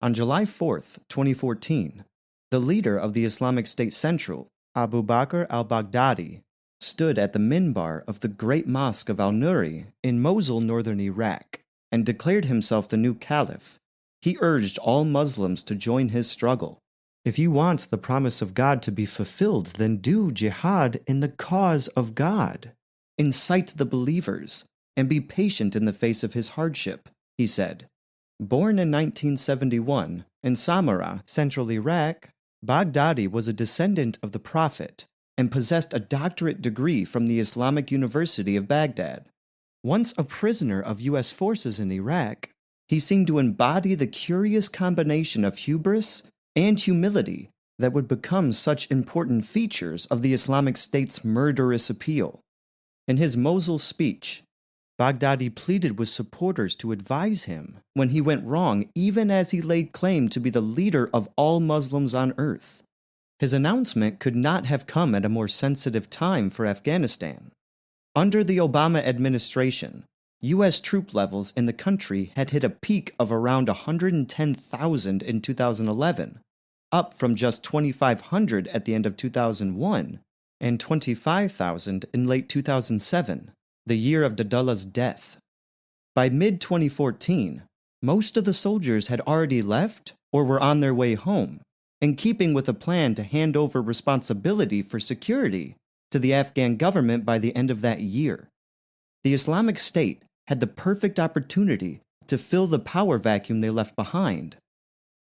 On July 4th, 2014, the leader of the Islamic State Central, Abu Bakr al-Baghdadi, stood at the minbar of the Great Mosque of al-Nuri in Mosul, northern Iraq, and declared himself the new caliph. He urged all Muslims to join his struggle. If you want the promise of God to be fulfilled, then do jihad in the cause of God. Incite the believers, and be patient in the face of his hardship, he said. Born in 1971 in Samarra, central Iraq, Baghdadi was a descendant of the Prophet and possessed a doctorate degree from the Islamic University of Baghdad. Once a prisoner of U.S. forces in Iraq, he seemed to embody the curious combination of hubris and humility that would become such important features of the Islamic State's murderous appeal. In his Mosul speech, Baghdadi pleaded with supporters to advise him when he went wrong, even as he laid claim to be the leader of all Muslims on earth. His announcement could not have come at a more sensitive time for Afghanistan. Under the Obama administration, U.S. troop levels in the country had hit a peak of around 110,000 in 2011, up from just 2,500 at the end of 2001 and 25,000 in late 2007, the year of Dadullah's death. By mid-2014, most of the soldiers had already left or were on their way home, in keeping with a plan to hand over responsibility for security to the Afghan government by the end of that year. The Islamic State had the perfect opportunity to fill the power vacuum they left behind.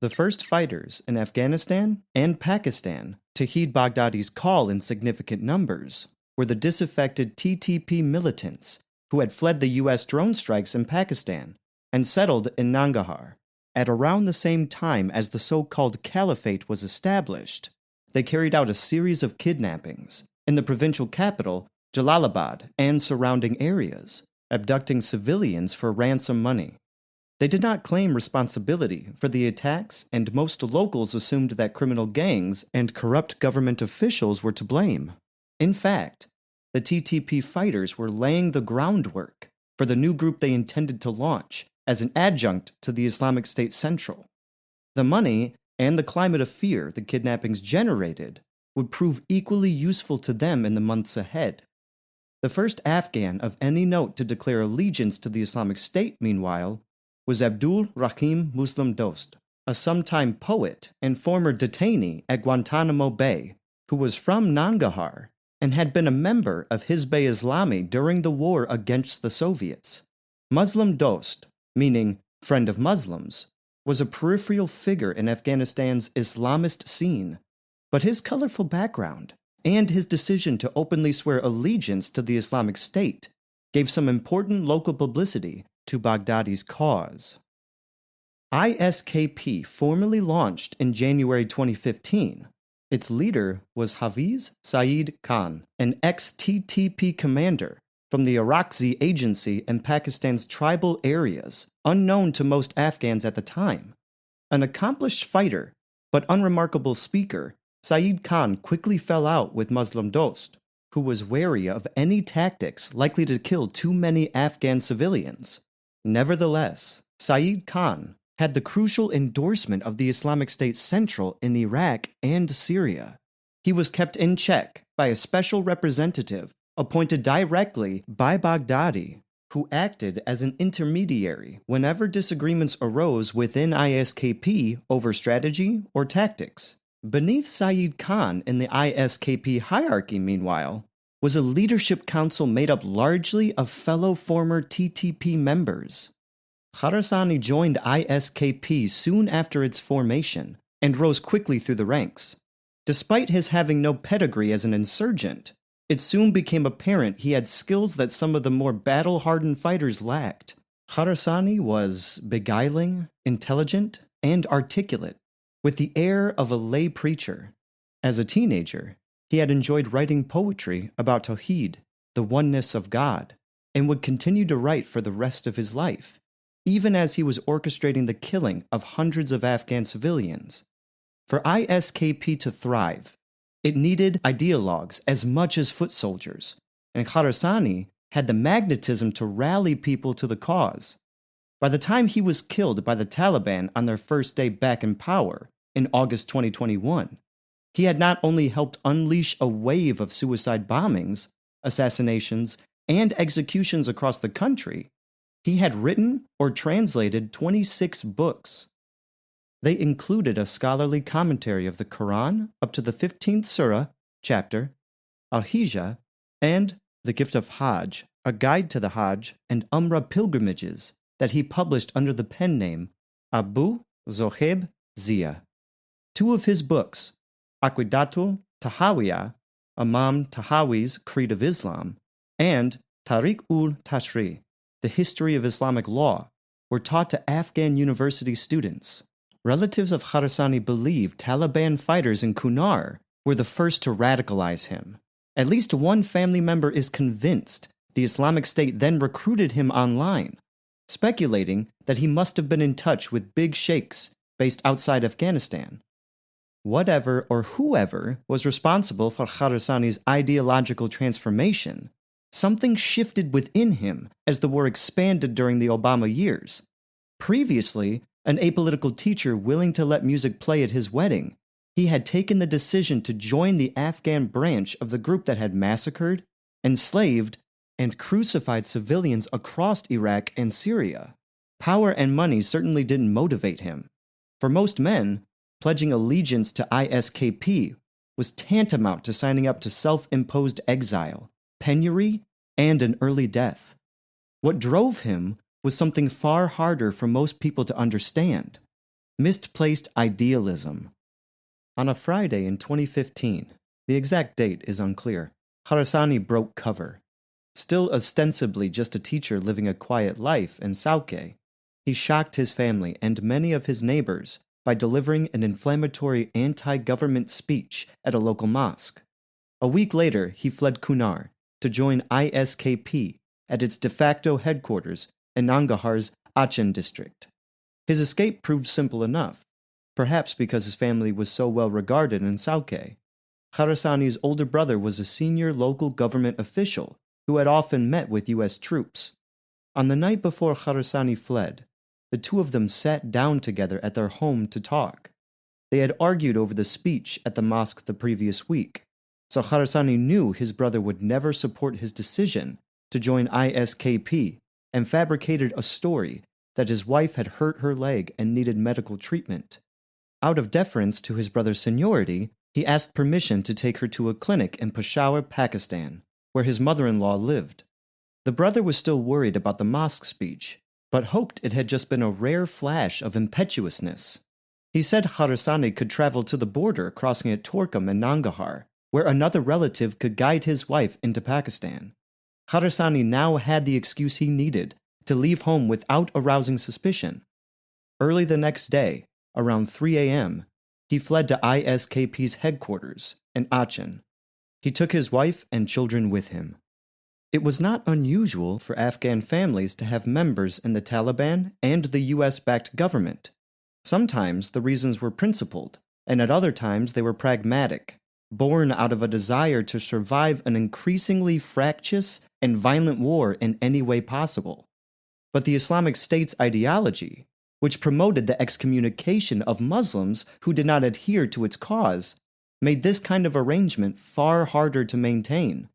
The first fighters in Afghanistan and Pakistan to heed Baghdadi's call in significant numbers were the disaffected TTP militants who had fled the U.S. drone strikes in Pakistan and settled in Nangarhar. At around the same time as the so-called caliphate was established, they carried out a series of kidnappings in the provincial capital, Jalalabad, and surrounding areas, abducting civilians for ransom money. They did not claim responsibility for the attacks, and most locals assumed that criminal gangs and corrupt government officials were to blame. In fact, the TTP fighters were laying the groundwork for the new group they intended to launch as an adjunct to the Islamic State Central. The money and the climate of fear the kidnappings generated would prove equally useful to them in the months ahead. The first Afghan of any note to declare allegiance to the Islamic State, meanwhile, was Abdul Rahim Muslim Dost, a sometime poet and former detainee at Guantanamo Bay, who was from Nangarhar and had been a member of Hizb-e Islami during the war against the Soviets. Muslim Dost, meaning friend of Muslims, was a peripheral figure in Afghanistan's Islamist scene, but his colorful background and his decision to openly swear allegiance to the Islamic State gave some important local publicity to Baghdadi's cause. ISKP formally launched in January 2015. Its leader was Hafiz Saeed Khan, an ex-TTP commander from the Orakzai agency in Pakistan's tribal areas, unknown to most Afghans at the time. An accomplished fighter, but unremarkable speaker, Saeed Khan quickly fell out with Muslim Dost, who was wary of any tactics likely to kill too many Afghan civilians. Nevertheless, Saeed Khan had the crucial endorsement of the Islamic State Central in Iraq and Syria. He was kept in check by a special representative appointed directly by Baghdadi, who acted as an intermediary whenever disagreements arose within ISKP over strategy or tactics. Beneath Saeed Khan in the ISKP hierarchy, meanwhile, was a leadership council made up largely of fellow former TTP members. Kharasani joined ISKP soon after its formation and rose quickly through the ranks. Despite his having no pedigree as an insurgent, it soon became apparent he had skills that some of the more battle-hardened fighters lacked. Kharasani was beguiling, intelligent, and articulate, with the air of a lay preacher. As a teenager, he had enjoyed writing poetry about Tawheed, the oneness of God, and would continue to write for the rest of his life, even as he was orchestrating the killing of hundreds of Afghan civilians. For ISKP to thrive, it needed ideologues as much as foot soldiers, and Khorasani had the magnetism to rally people to the cause. By the time he was killed by the Taliban on their first day back in power in August 2021, he had not only helped unleash a wave of suicide bombings, assassinations, and executions across the country, he had written or translated 26 books. They included a scholarly commentary of the Quran up to the 15th surah, chapter, Al-Hijjah, and The Gift of Hajj, a guide to the Hajj and Umrah pilgrimages that he published under the pen name Abu Zoheb Zia. Two of his books, Aqidatul Tahawiyah, Imam Tahawi's Creed of Islam, and Tariq-ul-Tashri, The History of Islamic Law, were taught to Afghan university students. Relatives of Khorasani believed Taliban fighters in Kunar were the first to radicalize him. At least one family member is convinced the Islamic State then recruited him online, speculating that he must have been in touch with big sheikhs based outside Afghanistan. Whatever or whoever was responsible for Khorasani's ideological transformation, something shifted within him as the war expanded during the Obama years. Previously, an apolitical teacher willing to let music play at his wedding, he had taken the decision to join the Afghan branch of the group that had massacred, enslaved, and crucified civilians across Iraq and Syria. Power and money certainly didn't motivate him. For most men, pledging allegiance to ISKP was tantamount to signing up to self-imposed exile, penury, and an early death. What drove him was something far harder for most people to understand: misplaced idealism. On a Friday in 2015, the exact date is unclear, Khorasani broke cover. Still ostensibly just a teacher living a quiet life in Sauke, he shocked his family and many of his neighbors by delivering an inflammatory anti-government speech at a local mosque. A week later, he fled Kunar to join ISKP at its de facto headquarters in Nangarhar's Aachen district. His escape proved simple enough, perhaps because his family was so well regarded in Sauke. Khorasani's older brother was a senior local government official who had often met with U.S. troops. On the night before Khorasani fled, the two of them sat down together at their home to talk. They had argued over the speech at the mosque the previous week, so Khorasani knew his brother would never support his decision to join ISKP, and fabricated a story that his wife had hurt her leg and needed medical treatment. Out of deference to his brother's seniority, he asked permission to take her to a clinic in Peshawar, Pakistan, where his mother-in-law lived. The brother was still worried about the mosque speech, but hoped it had just been a rare flash of impetuousness. He said Khorasani could travel to the border crossing at Torkham and Nangarhar, where another relative could guide his wife into Pakistan. Khorasani now had the excuse he needed to leave home without arousing suspicion. Early the next day, around 3 a.m., he fled to ISKP's headquarters in Aachen. He took his wife and children with him. It was not unusual for Afghan families to have members in the Taliban and the US-backed government. Sometimes the reasons were principled, and at other times they were pragmatic, born out of a desire to survive an increasingly fractious and violent war in any way possible. But the Islamic State's ideology, which promoted the excommunication of Muslims who did not adhere to its cause, made this kind of arrangement far harder to maintain.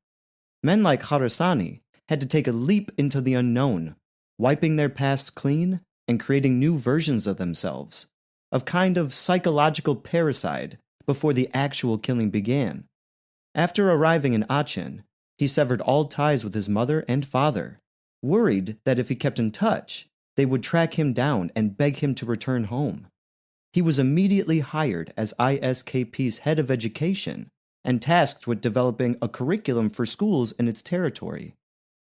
Men like Khorasani had to take a leap into the unknown, wiping their pasts clean and creating new versions of themselves, of kind of psychological parricide before the actual killing began. After arriving in Aachen, he severed all ties with his mother and father, worried that if he kept in touch, they would track him down and beg him to return home. He was immediately hired as ISKP's head of education and tasked with developing a curriculum for schools in its territory.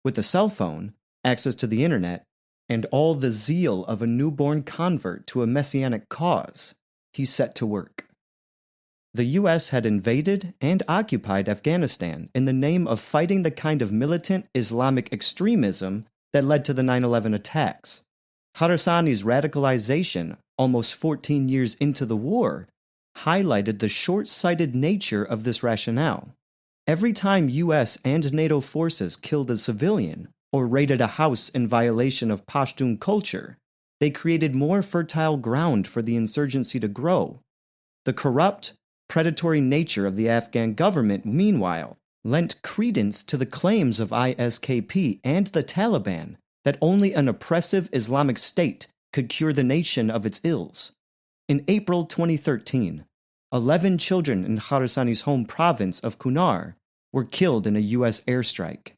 With a cell phone, access to the internet, and all the zeal of a newborn convert to a messianic cause, he set to work. The U.S. had invaded and occupied Afghanistan in the name of fighting the kind of militant Islamic extremism that led to the 9/11 attacks. Kharazani's radicalization, almost 14 years into the war, highlighted the short-sighted nature of this rationale. Every time US and NATO forces killed a civilian or raided a house in violation of Pashtun culture, they created more fertile ground for the insurgency to grow. The corrupt, predatory nature of the Afghan government, meanwhile, lent credence to the claims of ISKP and the Taliban that only an oppressive Islamic state could cure the nation of its ills. In April 2013, 11 children in Kharazani's home province of Kunar were killed in a U.S. airstrike.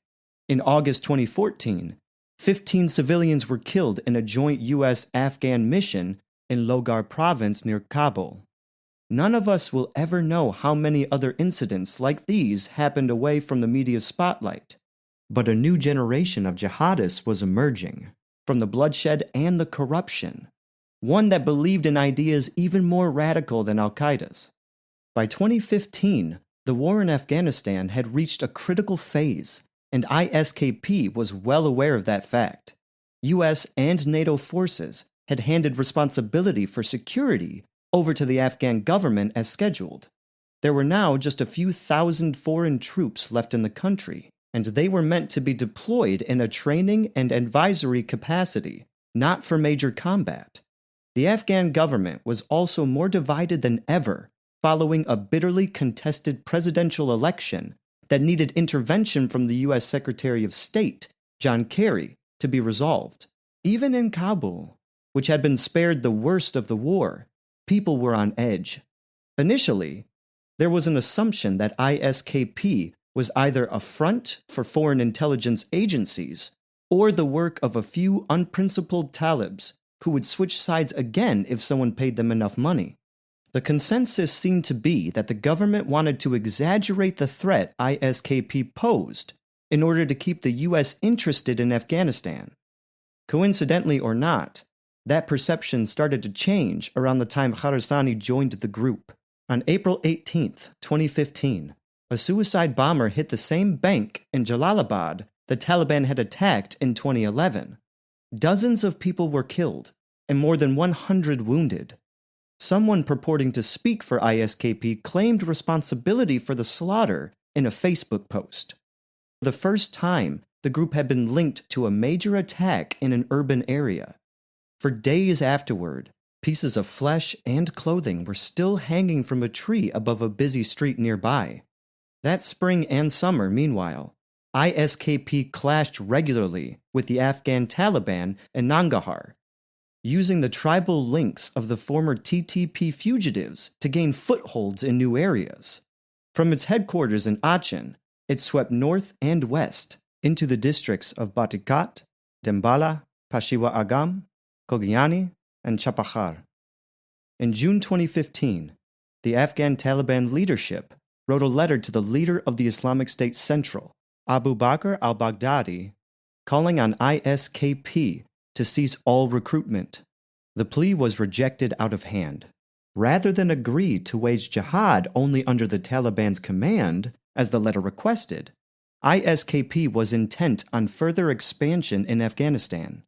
In August 2014, 15 civilians were killed in a joint U.S.-Afghan mission in Logar province near Kabul. None of us will ever know how many other incidents like these happened away from the media spotlight, but a new generation of jihadists was emerging from the bloodshed and the corruption, one that believed in ideas even more radical than Al-Qaeda's. By 2015, the war in Afghanistan had reached a critical phase, and ISKP was well aware of that fact. US and NATO forces had handed responsibility for security over to the Afghan government as scheduled. There were now just a few thousand foreign troops left in the country, and they were meant to be deployed in a training and advisory capacity, not for major combat. The Afghan government was also more divided than ever following a bitterly contested presidential election that needed intervention from the U.S. Secretary of State, John Kerry, to be resolved. Even in Kabul, which had been spared the worst of the war, people were on edge. Initially, there was an assumption that ISKP was either a front for foreign intelligence agencies or the work of a few unprincipled Talibs who would switch sides again if someone paid them enough money. The consensus seemed to be that the government wanted to exaggerate the threat ISKP posed in order to keep the US interested in Afghanistan. Coincidentally or not, that perception started to change around the time Kharazani joined the group. On April 18, 2015, a suicide bomber hit the same bank in Jalalabad the Taliban had attacked in 2011. Dozens of people were killed and more than 100 wounded. Someone purporting to speak for ISKP claimed responsibility for the slaughter in a Facebook post. For the first time, the group had been linked to a major attack in an urban area. For days afterward, pieces of flesh and clothing were still hanging from a tree above a busy street nearby. That spring and summer, meanwhile, ISKP clashed regularly with the Afghan Taliban in Nangarhar, using the tribal links of the former TTP fugitives to gain footholds in new areas. From its headquarters in Achin, it swept north and west into the districts of Batikat, Dembala, Pashiwa Agam, Kogiani, and Chapakhar. In June 2015, the Afghan Taliban leadership wrote a letter to the leader of the Islamic State Central, Abu Bakr al-Baghdadi, calling on ISKP to cease all recruitment. The plea was rejected out of hand. Rather than agree to wage jihad only under the Taliban's command, as the letter requested, ISKP was intent on further expansion in Afghanistan.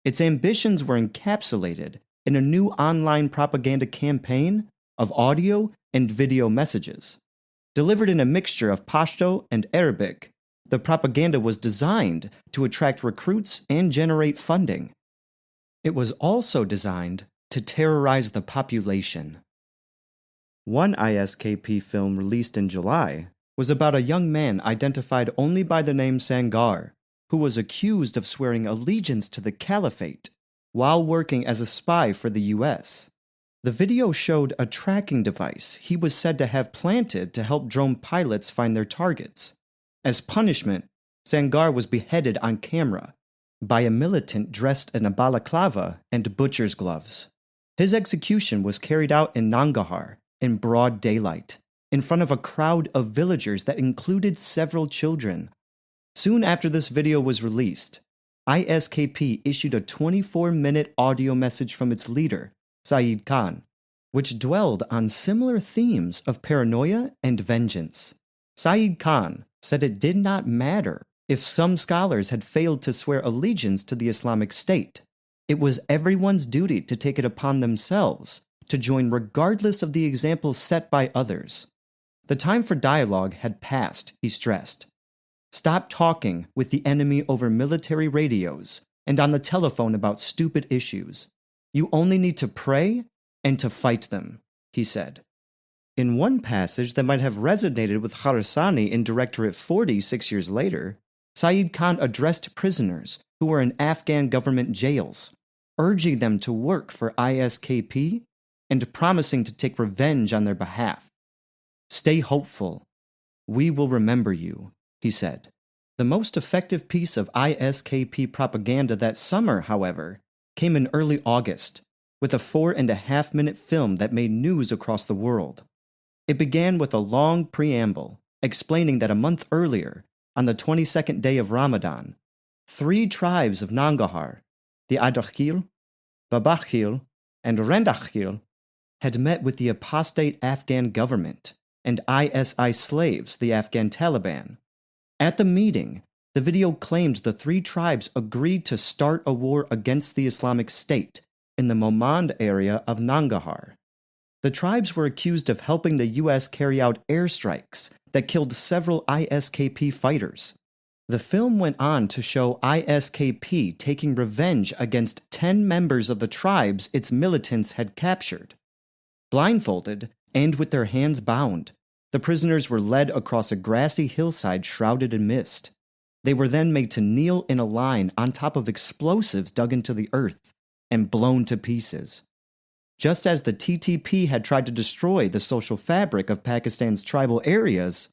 Its ambitions were encapsulated in a new online propaganda campaign of audio and video messages. Delivered in a mixture of Pashto and Arabic, the propaganda was designed to attract recruits and generate funding. It was also designed to terrorize the population. One ISKP film released in July was about a young man identified only by the name Sangar, who was accused of swearing allegiance to the caliphate while working as a spy for the US. The video showed a tracking device he was said to have planted to help drone pilots find their targets. As punishment, Sangar was beheaded on camera by a militant dressed in a balaclava and butcher's gloves. His execution was carried out in Nangarhar in broad daylight, in front of a crowd of villagers that included several children. Soon after this video was released, ISKP issued a 24-minute audio message from its leader, Saeed Khan, which dwelled on similar themes of paranoia and vengeance. Saeed Khan said it did not matter if some scholars had failed to swear allegiance to the Islamic State. It was everyone's duty to take it upon themselves to join regardless of the example set by others. The time for dialogue had passed, he stressed. Stop talking with the enemy over military radios and on the telephone about stupid issues. You only need to pray and to fight them, he said. In one passage that might have resonated with Kharazani in Directorate 40 6 years later, Saeed Khan addressed prisoners who were in Afghan government jails, urging them to work for ISKP and promising to take revenge on their behalf. Stay hopeful. We will remember you, he said. The most effective piece of ISKP propaganda that summer, however, came in early August, with a 4.5-minute film that made news across the world. It began with a long preamble explaining that a month earlier, on the 22nd day of Ramadan, 3 tribes of Nangarhar, the Adakhil, Babakhil, and Rendakhil, had met with the apostate Afghan government and ISI slaves, the Afghan Taliban. At the meeting, the video claimed the 3 tribes agreed to start a war against the Islamic State in the Momand area of Nangarhar. The tribes were accused of helping the U.S. carry out airstrikes that killed several ISKP fighters. The film went on to show ISKP taking revenge against 10 members of the tribes its militants had captured. Blindfolded and with their hands bound, the prisoners were led across a grassy hillside shrouded in mist. They were then made to kneel in a line on top of explosives dug into the earth and blown to pieces. Just as the TTP had tried to destroy the social fabric of Pakistan's tribal areas,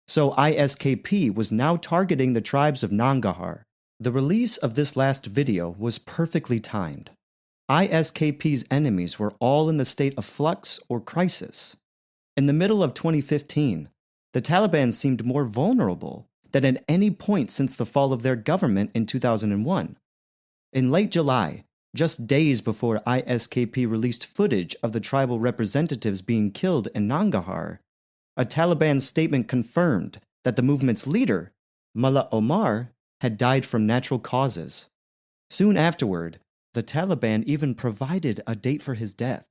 so ISKP was now targeting the tribes of Nangarhar. The release of this last video was perfectly timed. ISKP's enemies were all in the state of flux or crisis. In the middle of 2015, the Taliban seemed more vulnerable than at any point since the fall of their government in 2001. In late July, just days before ISKP released footage of the tribal representatives being killed in Nangarhar, a Taliban statement confirmed that the movement's leader, Mullah Omar, had died from natural causes. Soon afterward, the Taliban even provided a date for his death,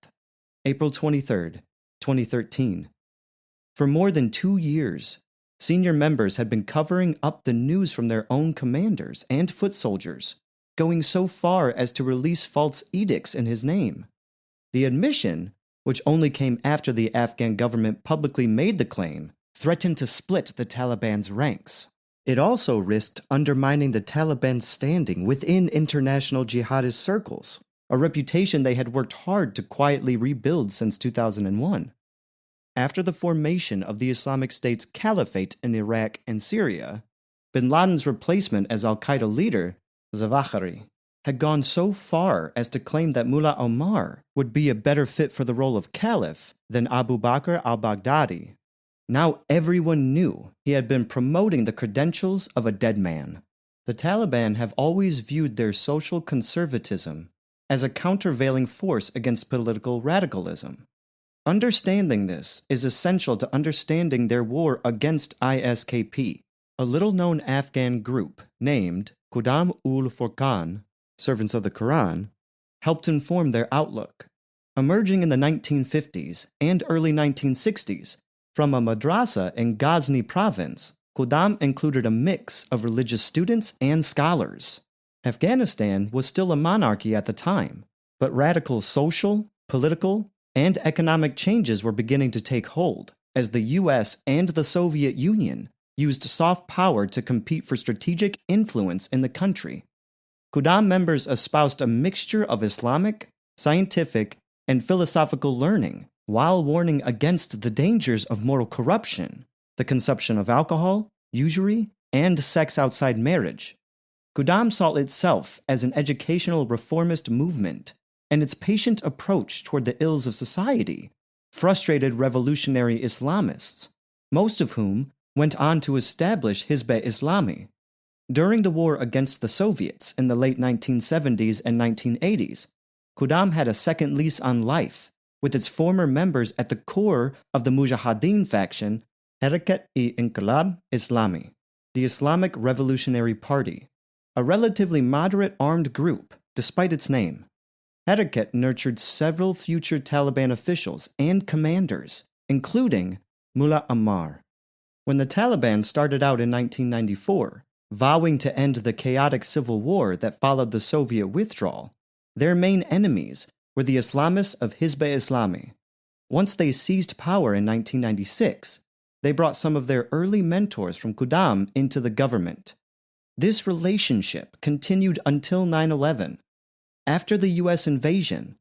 April 23, 2013. For more than 2 years, senior members had been covering up the news from their own commanders and foot soldiers, going so far as to release false edicts in his name. The admission, which only came after the Afghan government publicly made the claim, threatened to split the Taliban's ranks. It also risked undermining the Taliban's standing within international jihadist circles, a reputation they had worked hard to quietly rebuild since 2001. After the formation of the Islamic State's caliphate in Iraq and Syria, bin Laden's replacement as al-Qaeda leader, Zawahiri, had gone so far as to claim that Mullah Omar would be a better fit for the role of caliph than Abu Bakr al-Baghdadi. Now everyone knew he had been promoting the credentials of a dead man. The Taliban have always viewed their social conservatism as a countervailing force against political radicalism. Understanding this is essential to understanding their war against ISKP, a little-known Afghan group named Qudam-ul-Furqan, Servants of the Quran, helped inform their outlook. Emerging in the 1950s and early 1960s from a madrasa in Ghazni province, Qudam included a mix of religious students and scholars. Afghanistan was still a monarchy at the time, but radical social, political, and economic changes were beginning to take hold as the US and the Soviet Union used soft power to compete for strategic influence in the country. Qudam members espoused a mixture of Islamic, scientific, and philosophical learning, while warning against the dangers of moral corruption, the consumption of alcohol, usury, and sex outside marriage. Qudam saw itself as an educational reformist movement, and its patient approach toward the ills of society frustrated revolutionary Islamists, most of whom went on to establish Hizb-e-Islami. During the war against the Soviets in the late 1970s and 1980s, Qudam had a second lease on life, with its former members at the core of the Mujahideen faction, Harakat-e-Inqilab Islami, the Islamic Revolutionary Party, a relatively moderate armed group despite its name. Hareket nurtured several future Taliban officials and commanders, including Mullah Ammar. When the Taliban started out in 1994, vowing to end the chaotic civil war that followed the Soviet withdrawal, their main enemies were the Islamists of Hizb-e-Islami. Once they seized power in 1996, they brought some of their early mentors from Qudam into the government. This relationship continued until 9/11. After the U.S. invasion,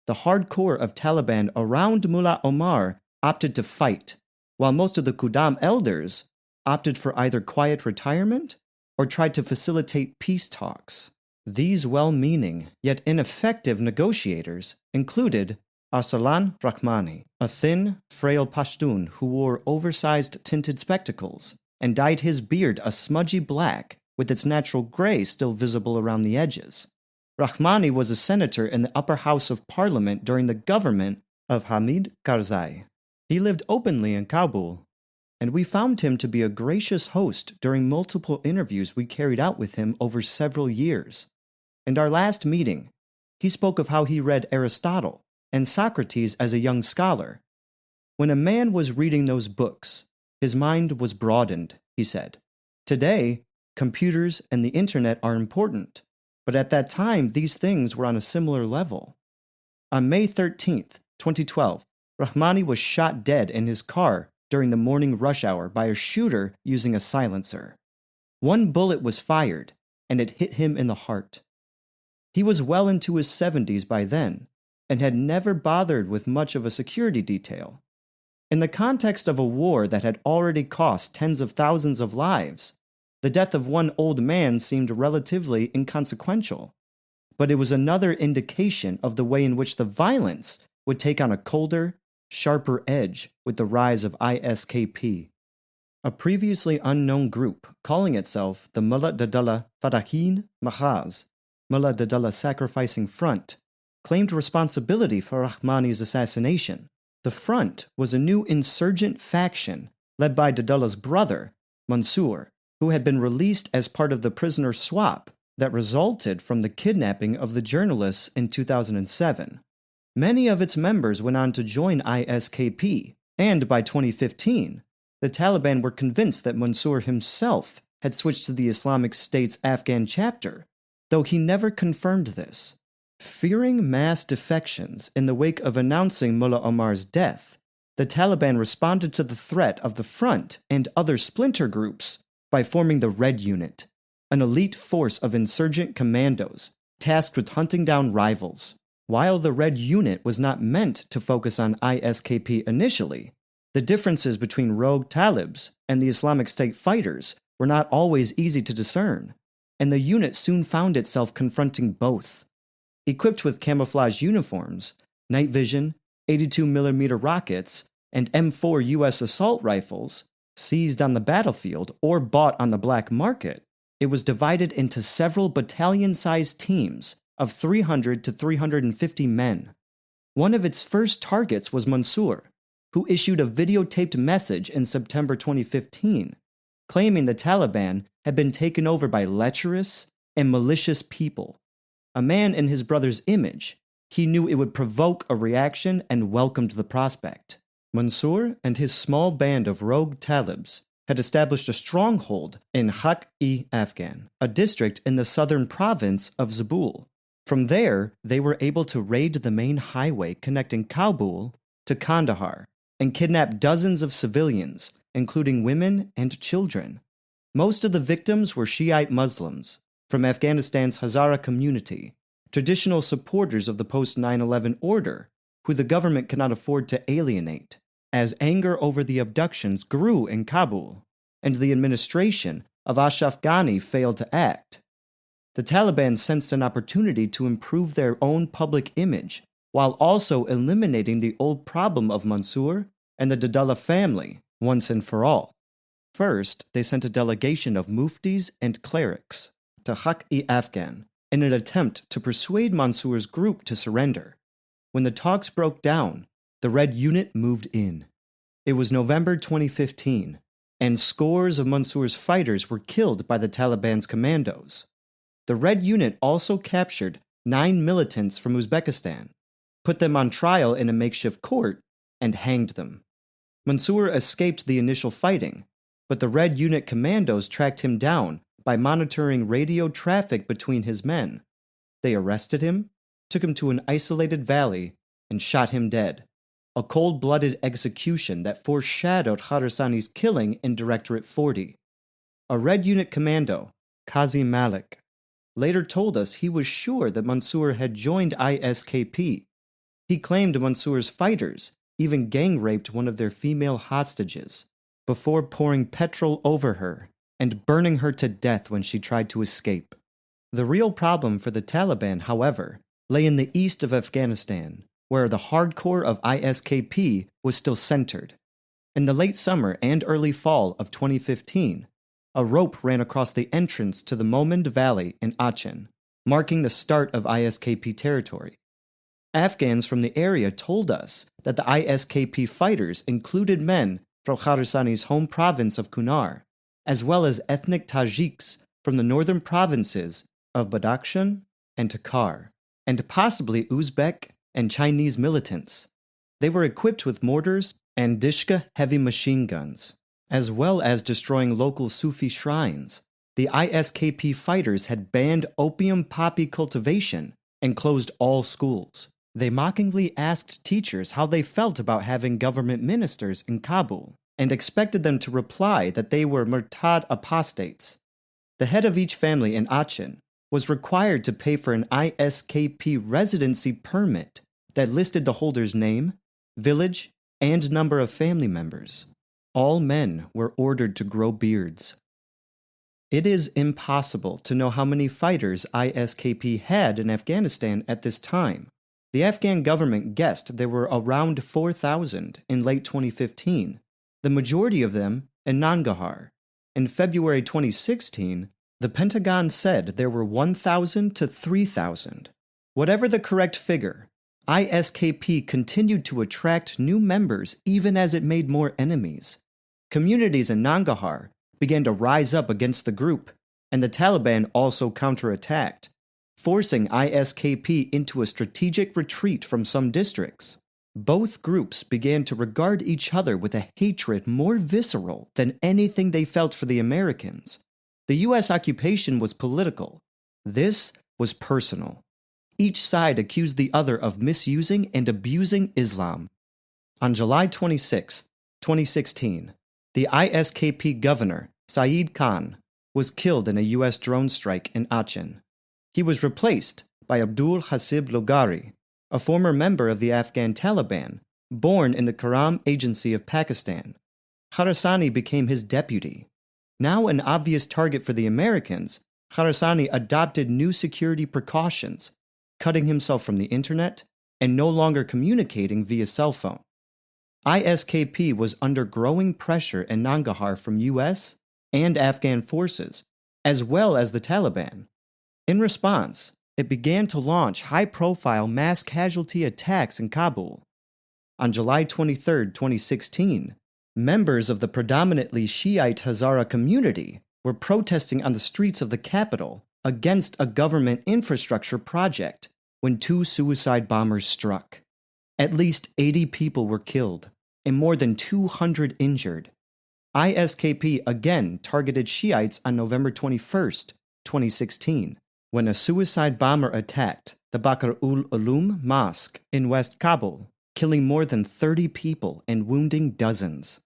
the hardcore of Taliban around Mullah Omar opted to fight, while most of the Qudam elders opted for either quiet retirement or tried to facilitate peace talks. These well-meaning yet ineffective negotiators included Arsalan Rahmani, a thin, frail Pashtun who wore oversized tinted spectacles and dyed his beard a smudgy black with its natural gray still visible around the edges. Rahmani was a senator in the upper house of parliament during the government of Hamid Karzai. He lived openly in Kabul, and we found him to be a gracious host during multiple interviews we carried out with him over several years. In our last meeting, he spoke of how he read Aristotle and Socrates as a young scholar. When a man was reading those books, his mind was broadened, he said. Today, computers and the internet are important, but at that time these things were on a similar level. On May 13th, 2012, Rahmani was shot dead in his car during the morning rush hour by a shooter using a silencer. One bullet was fired, and it hit him in the heart. He was well into his 70s by then, and had never bothered with much of a security detail. In the context of a war that had already cost tens of thousands of lives, the death of one old man seemed relatively inconsequential. But it was another indication of the way in which the violence would take on a colder, sharper edge with the rise of ISKP, a previously unknown group calling itself the Mullah Dadullah Fadahin Mahaz, Mullah Dadullah Sacrificing Front, claimed responsibility for Rahmani's assassination. The front was a new insurgent faction led by Dadullah's brother, Mansour, who had been released as part of the prisoner swap that resulted from the kidnapping of the journalists in 2007. Many of its members went on to join ISKP, and by 2015, the Taliban were convinced that Mansour himself had switched to the Islamic State's Afghan chapter, though he never confirmed this. Fearing mass defections in the wake of announcing Mullah Omar's death, the Taliban responded to the threat of the front and other splinter groups by forming the Red Unit, an elite force of insurgent commandos tasked with hunting down rivals. While the Red Unit was not meant to focus on ISKP initially, the differences between rogue Talibs and the Islamic State fighters were not always easy to discern, and the unit soon found itself confronting both. Equipped with camouflage uniforms, night vision, 82mm rockets, and M4 U.S. assault rifles, seized on the battlefield or bought on the black market, it was divided into several battalion-sized teams of 300 to 350 men. One of its first targets was Mansour, who issued a videotaped message in September 2015, claiming the Taliban had been taken over by lecherous and malicious people. A man in his brother's image, he knew it would provoke a reaction and welcomed the prospect. Mansour and his small band of rogue Talibs had established a stronghold in Haq-e-Afghan, a district in the southern province of Zabul. From there, they were able to raid the main highway connecting Kabul to Kandahar and kidnap dozens of civilians, including women and children. Most of the victims were Shiite Muslims from Afghanistan's Hazara community, traditional supporters of the post-9/11 order, who the government cannot afford to alienate. As anger over the abductions grew in Kabul, and the administration of Ashraf Ghani failed to act, the Taliban sensed an opportunity to improve their own public image while also eliminating the old problem of Mansour and the Dadullah family once and for all. First, they sent a delegation of muftis and clerics to Haq-e-Afghan in an attempt to persuade Mansour's group to surrender. When the talks broke down, the Red Unit moved in. It was November 2015, and scores of Mansour's fighters were killed by the Taliban's commandos. The Red Unit also captured 9 militants from Uzbekistan, put them on trial in a makeshift court, and hanged them. Mansour escaped the initial fighting, but the Red Unit commandos tracked him down by monitoring radio traffic between his men. They arrested him, took him to an isolated valley, and shot him dead. A cold-blooded execution that foreshadowed Kharazani's killing in Directorate 40. A Red Unit commando, Qazizai, later told us he was sure that Mansour had joined ISKP. He claimed Mansour's fighters even gang-raped one of their female hostages before pouring petrol over her and burning her to death when she tried to escape. The real problem for the Taliban, however, lay in the east of Afghanistan, where the hardcore of ISKP was still centered. In the late summer and early fall of 2015, a rope ran across the entrance to the Momand Valley in Achin, marking the start of ISKP territory. Afghans from the area told us that the ISKP fighters included men from Kharazani's home province of Kunar, as well as ethnic Tajiks from the northern provinces of Badakhshan and Takhar, and possibly Uzbek and Chinese militants. They were equipped with mortars and Dishka heavy machine guns, as well as destroying local Sufi shrines. The ISKP fighters had banned opium poppy cultivation and closed all schools. They mockingly asked teachers how they felt about having government ministers in Kabul, and expected them to reply that they were murtad apostates. The head of each family in Achin was required to pay for an ISKP residency permit that listed the holder's name, village, and number of family members. All men were ordered to grow beards. It is impossible to know how many fighters ISKP had in Afghanistan at this time. The Afghan government guessed there were around 4,000 in late 2015, the majority of them in Nangarhar. In February 2016, the Pentagon said there were 1,000 to 3,000. Whatever the correct figure, ISKP continued to attract new members even as it made more enemies. Communities in Nangarhar began to rise up against the group, and the Taliban also counterattacked, forcing ISKP into a strategic retreat from some districts. Both groups began to regard each other with a hatred more visceral than anything they felt for the Americans. The U.S. occupation was political. This was personal. Each side accused the other of misusing and abusing Islam. On July 26, 2016, the ISKP governor, Saeed Khan, was killed in a U.S. drone strike in Achin. He was replaced by Abdul Hasib Logari, a former member of the Afghan Taliban, born in the Karam Agency of Pakistan. Kharazani became his deputy. Now an obvious target for the Americans, Kharazani adopted new security precautions, cutting himself from the internet and no longer communicating via cell phone. ISKP was under growing pressure in Nangarhar from U.S. and Afghan forces, as well as the Taliban. In response, it began to launch high-profile mass casualty attacks in Kabul. On July 23, 2016, members of the predominantly Shiite Hazara community were protesting on the streets of the capital against a government infrastructure project when 2 suicide bombers struck. At least 80 people were killed and more than 200 injured. ISKP again targeted Shiites on November 21, 2016, when a suicide bomber attacked the Bakr-ul-Ulum Mosque in West Kabul, killing more than 30 people and wounding dozens.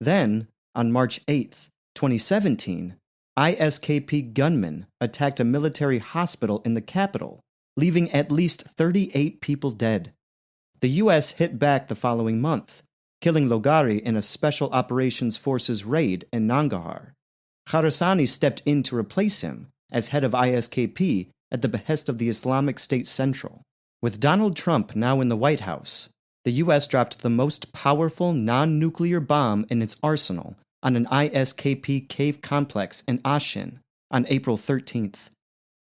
Then, on March 8, 2017, ISKP gunmen attacked a military hospital in the capital, leaving at least 38 people dead. The U.S. hit back the following month, killing Logari in a Special Operations Forces raid in Nangarhar. Kharazani stepped in to replace him as head of ISKP at the behest of the Islamic State Central. With Donald Trump now in the White House, the U.S. dropped the most powerful non-nuclear bomb in its arsenal on an ISKP cave complex in Achin on April 13th.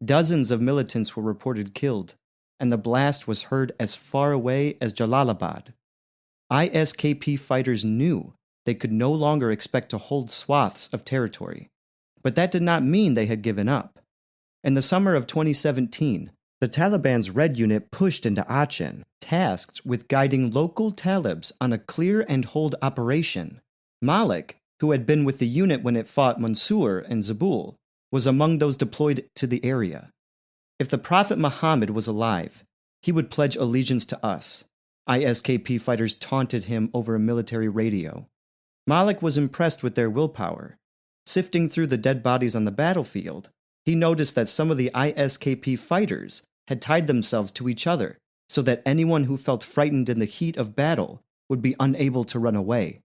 Dozens of militants were reported killed, and the blast was heard as far away as Jalalabad. ISKP fighters knew they could no longer expect to hold swaths of territory, but that did not mean they had given up. In the summer of 2017, the The Taliban's Red Unit pushed into Achin, tasked with guiding local Talibs on a clear and hold operation. Malik, who had been with the unit when it fought Mansour and Zabul, was among those deployed to the area. If the Prophet Muhammad was alive, he would pledge allegiance to us. ISKP fighters taunted him over a military radio. Malik was impressed with their willpower. Sifting through the dead bodies on the battlefield, he noticed that some of the ISKP fighters had tied themselves to each other so that anyone who felt frightened in the heat of battle would be unable to run away.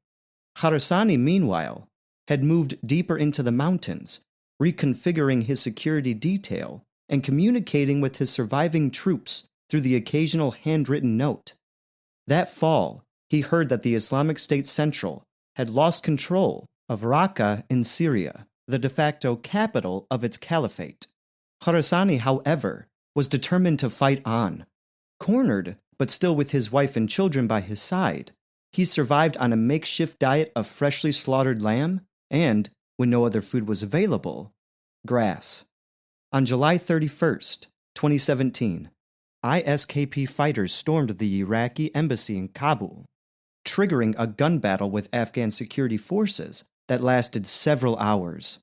Kharasani, meanwhile, had moved deeper into the mountains, reconfiguring his security detail and communicating with his surviving troops through the occasional handwritten note. That fall, he heard that the Islamic State Central had lost control of Raqqa in Syria, the de facto capital of its caliphate. Kharasani, however, was determined to fight on. Cornered, but still with his wife and children by his side, he survived on a makeshift diet of freshly slaughtered lamb and, when no other food was available, grass. On July 31st, 2017, ISKP fighters stormed the Iraqi embassy in Kabul, triggering a gun battle with Afghan security forces that lasted several hours.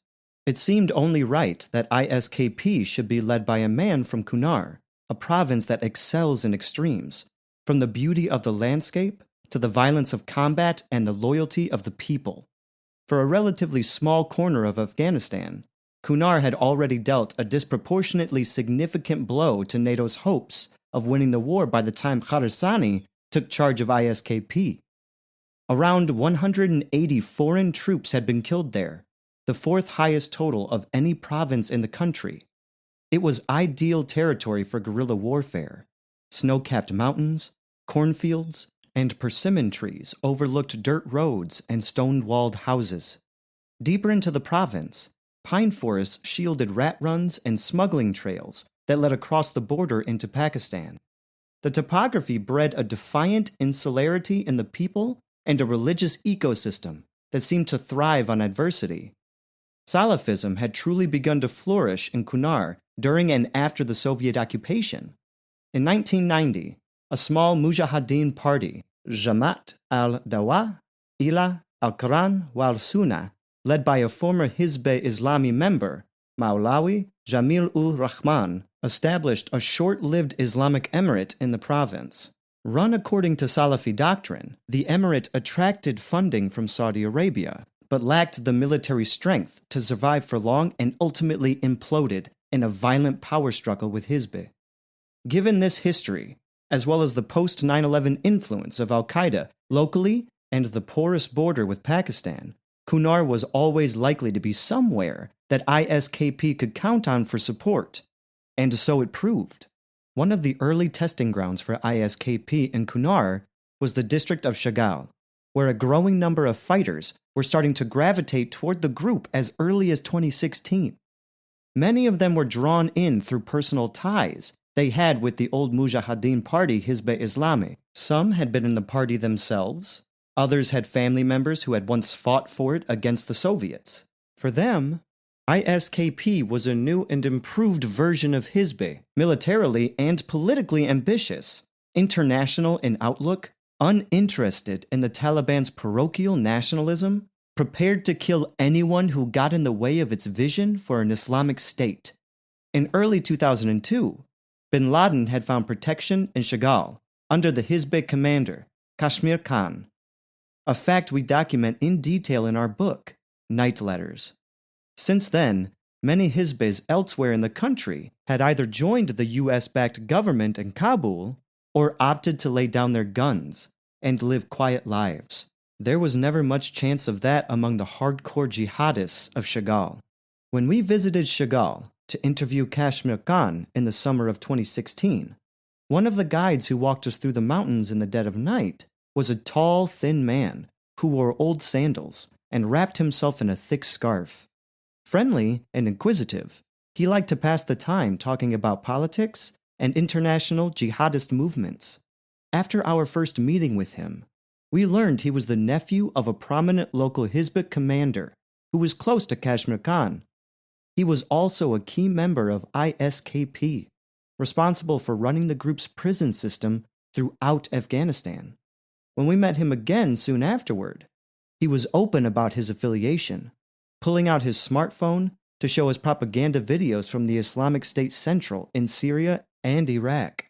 It seemed only right that ISKP should be led by a man from Kunar, a province that excels in extremes, from the beauty of the landscape to the violence of combat and the loyalty of the people. For a relatively small corner of Afghanistan, Kunar had already dealt a disproportionately significant blow to NATO's hopes of winning the war by the time Kharasani took charge of ISKP. Around 180 foreign troops had been killed there, the fourth highest total of any province in the country. It was ideal territory for guerrilla warfare. Snow-capped mountains, cornfields, and persimmon trees overlooked dirt roads and stone-walled houses. Deeper into the province, pine forests shielded rat runs and smuggling trails that led across the border into Pakistan. The topography bred a defiant insularity in the people and a religious ecosystem that seemed to thrive on adversity. Salafism had truly begun to flourish in Kunar during and after the Soviet occupation. In 1990, a small Mujahideen party, Jamaat al-Dawa ila al-Quran wal-Sunnah, led by a former Hizb-e-Islami member, Maulawi Jamil-ur-Rahman, established a short-lived Islamic emirate in the province. Run according to Salafi doctrine, the emirate attracted funding from Saudi Arabia, but lacked the military strength to survive for long and ultimately imploded in a violent power struggle with Hizb. Given this history, as well as the post-9/11 influence of al-Qaeda locally and the porous border with Pakistan, Kunar was always likely to be somewhere that ISKP could count on for support, and so it proved. One of the early testing grounds for ISKP in Kunar was the district of Shagal, where a growing number of fighters were starting to gravitate toward the group as early as 2016. Many of them were drawn in through personal ties they had with the old Mujahideen party Hizb-e-Islami. Some had been in the party themselves. Others had family members who had once fought for it against the Soviets. For them, ISKP was a new and improved version of Hizb, militarily and politically ambitious, international in outlook, uninterested in the Taliban's parochial nationalism, prepared to kill anyone who got in the way of its vision for an Islamic state. In early 2002, bin Laden had found protection in Shagal under the Hizb commander, Kashmir Khan, a fact we document in detail in our book, Night Letters. Since then, many Hizbis elsewhere in the country had either joined the US-backed government in Kabul or opted to lay down their guns and live quiet lives. There was never much chance of that among the hardcore jihadists of Shagal. When we visited Shagal to interview Kashmir Khan in the summer of 2016, one of the guides who walked us through the mountains in the dead of night was a tall, thin man who wore old sandals and wrapped himself in a thick scarf. Friendly and inquisitive, he liked to pass the time talking about politics and international jihadist movements. After our first meeting with him, we learned he was the nephew of a prominent local Hizb commander who was close to Kashmir Khan. He was also a key member of ISKP. responsible for running the group's prison system throughout Afghanistan. When we met him again soon afterward, he was open about his affiliation, pulling out his smartphone to show us propaganda videos from the Islamic State Central in Syria and Iraq.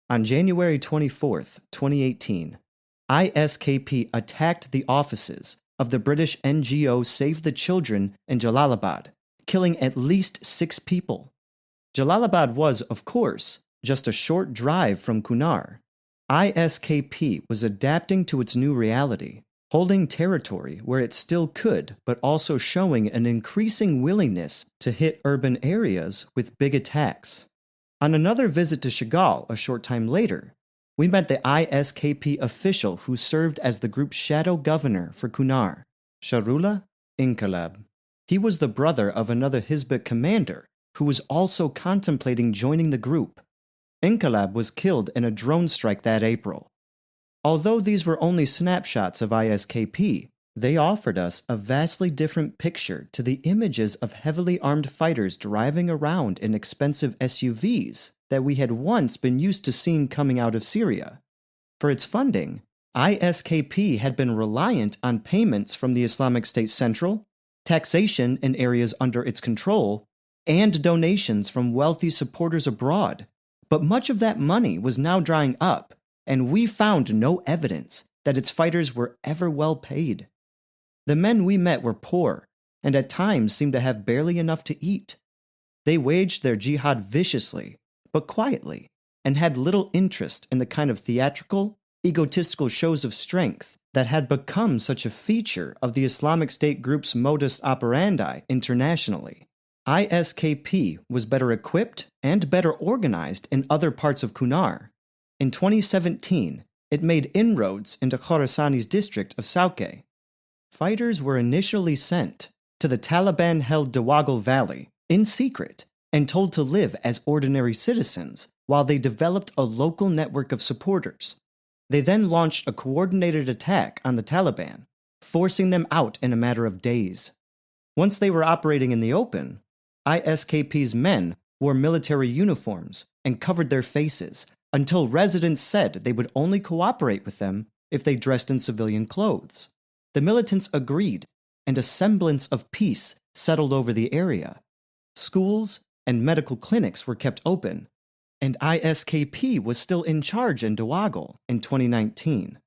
On January 24, 2018, ISKP attacked the offices of the British NGO Save the Children in Jalalabad, killing at least 6 people. Jalalabad was, of course, just a short drive from Kunar. ISKP was adapting to its new reality, holding territory where it still could, but also showing an increasing willingness to hit urban areas with big attacks. On another visit to Chagall a short time later, we met the ISKP official who served as the group's shadow governor for Kunar, Sharullah Inqilab. He was the brother of another Hizb commander who was also contemplating joining the group. Inqilab was killed in a drone strike that April. Although these were only snapshots of ISKP, they offered us a vastly different picture to the images of heavily armed fighters driving around in expensive SUVs that we had once been used to seeing coming out of Syria. For its funding, ISKP had been reliant on payments from the Islamic State Central, taxation in areas under its control, and donations from wealthy supporters abroad. But much of that money was now drying up, and we found no evidence that its fighters were ever well paid. The men we met were poor, and at times seemed to have barely enough to eat. They waged their jihad viciously, but quietly, and had little interest in the kind of theatrical, egotistical shows of strength that had become such a feature of the Islamic State group's modus operandi internationally. ISKP was better equipped and better organized in other parts of Kunar. In 2017, it made inroads into Khorasani's district of Sauke. Fighters were initially sent to the Taliban-held Dawagal Valley in secret and told to live as ordinary citizens while they developed a local network of supporters. They then launched a coordinated attack on the Taliban, forcing them out in a matter of days. Once they were operating in the open, ISKP's men wore military uniforms and covered their faces until residents said they would only cooperate with them if they dressed in civilian clothes. The militants agreed, and a semblance of peace settled over the area. Schools and medical clinics were kept open, and ISKP was still in charge in Dawagal in 2019.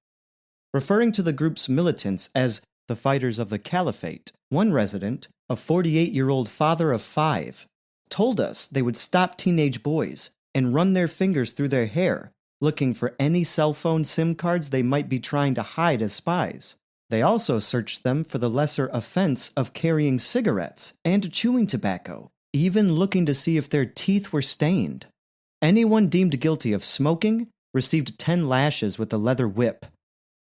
Referring to the group's militants as the fighters of the caliphate, one resident, a 48-year-old father of 5, told us they would stop teenage boys and run their fingers through their hair, looking for any cell phone SIM cards they might be trying to hide as spies. They also searched them for the lesser offense of carrying cigarettes and chewing tobacco, even looking to see if their teeth were stained. Anyone deemed guilty of smoking received 10 lashes with a leather whip.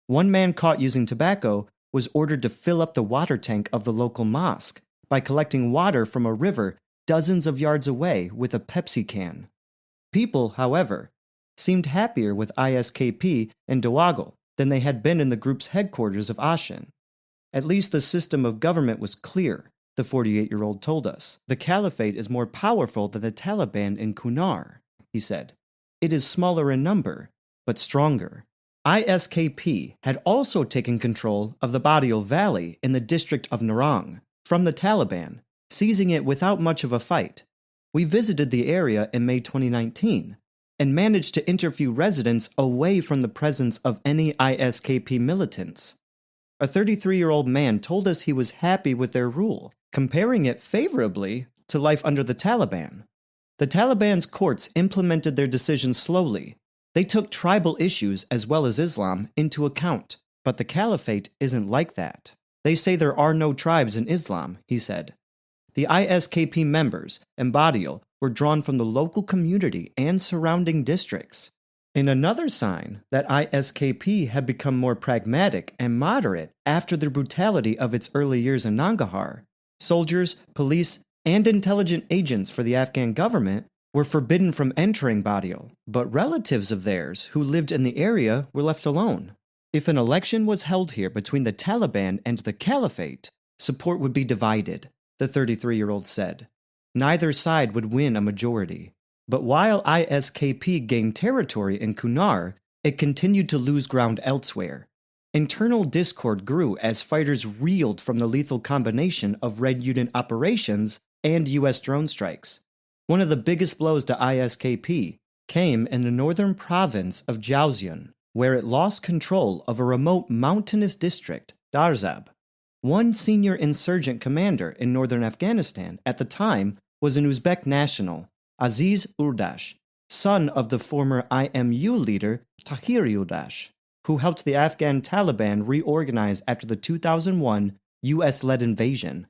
One man caught using tobacco was ordered to fill up the water tank of the local mosque by collecting water from a river dozens of yards away with a Pepsi can. People, however, seemed happier with ISKP and Dawagal than they had been in the group's headquarters of Ashin. At least the system of government was clear, the 48-year-old told us. The caliphate is more powerful than the Taliban in Kunar, he said. It is smaller in number, but stronger. ISKP had also taken control of the Badial Valley in the district of Narang from the Taliban, seizing it without much of a fight. We visited the area in May 2019 and managed to interview residents away from the presence of any ISKP militants. A 33-year-old man told us he was happy with their rule, comparing it favorably to life under the Taliban. The Taliban's courts implemented their decisions slowly. They took tribal issues as well as Islam into account, but the caliphate isn't like that. They say there are no tribes in Islam, he said. The ISKP members and Badial were drawn from the local community and surrounding districts. In another sign that ISKP had become more pragmatic and moderate after the brutality of its early years in Nangarhar, soldiers, police, and intelligence agents for the Afghan government were forbidden from entering Badial, but relatives of theirs who lived in the area were left alone. If an election was held here between the Taliban and the caliphate, support would be divided, the 33-year-old said. Neither side would win a majority. But while ISKP gained territory in Kunar, it continued to lose ground elsewhere. Internal discord grew as fighters reeled from the lethal combination of Red Unit operations and US drone strikes. One of the biggest blows to ISKP came in the northern province of Jauzian, where it lost control of a remote mountainous district, Darzab. One senior insurgent commander in northern Afghanistan at the time was an Uzbek national, Aziz Urdash, son of the former IMU leader Tahir Urdash, who helped the Afghan Taliban reorganize after the 2001 US-led invasion.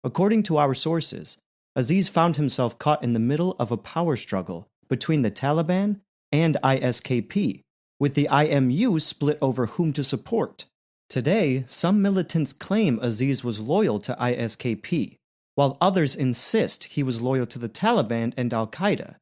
According to our sources, Aziz found himself caught in the middle of a power struggle between the Taliban and ISKP, with the IMU split over whom to support. Today, some militants claim Aziz was loyal to ISKP, while others insist he was loyal to the Taliban and Al-Qaeda,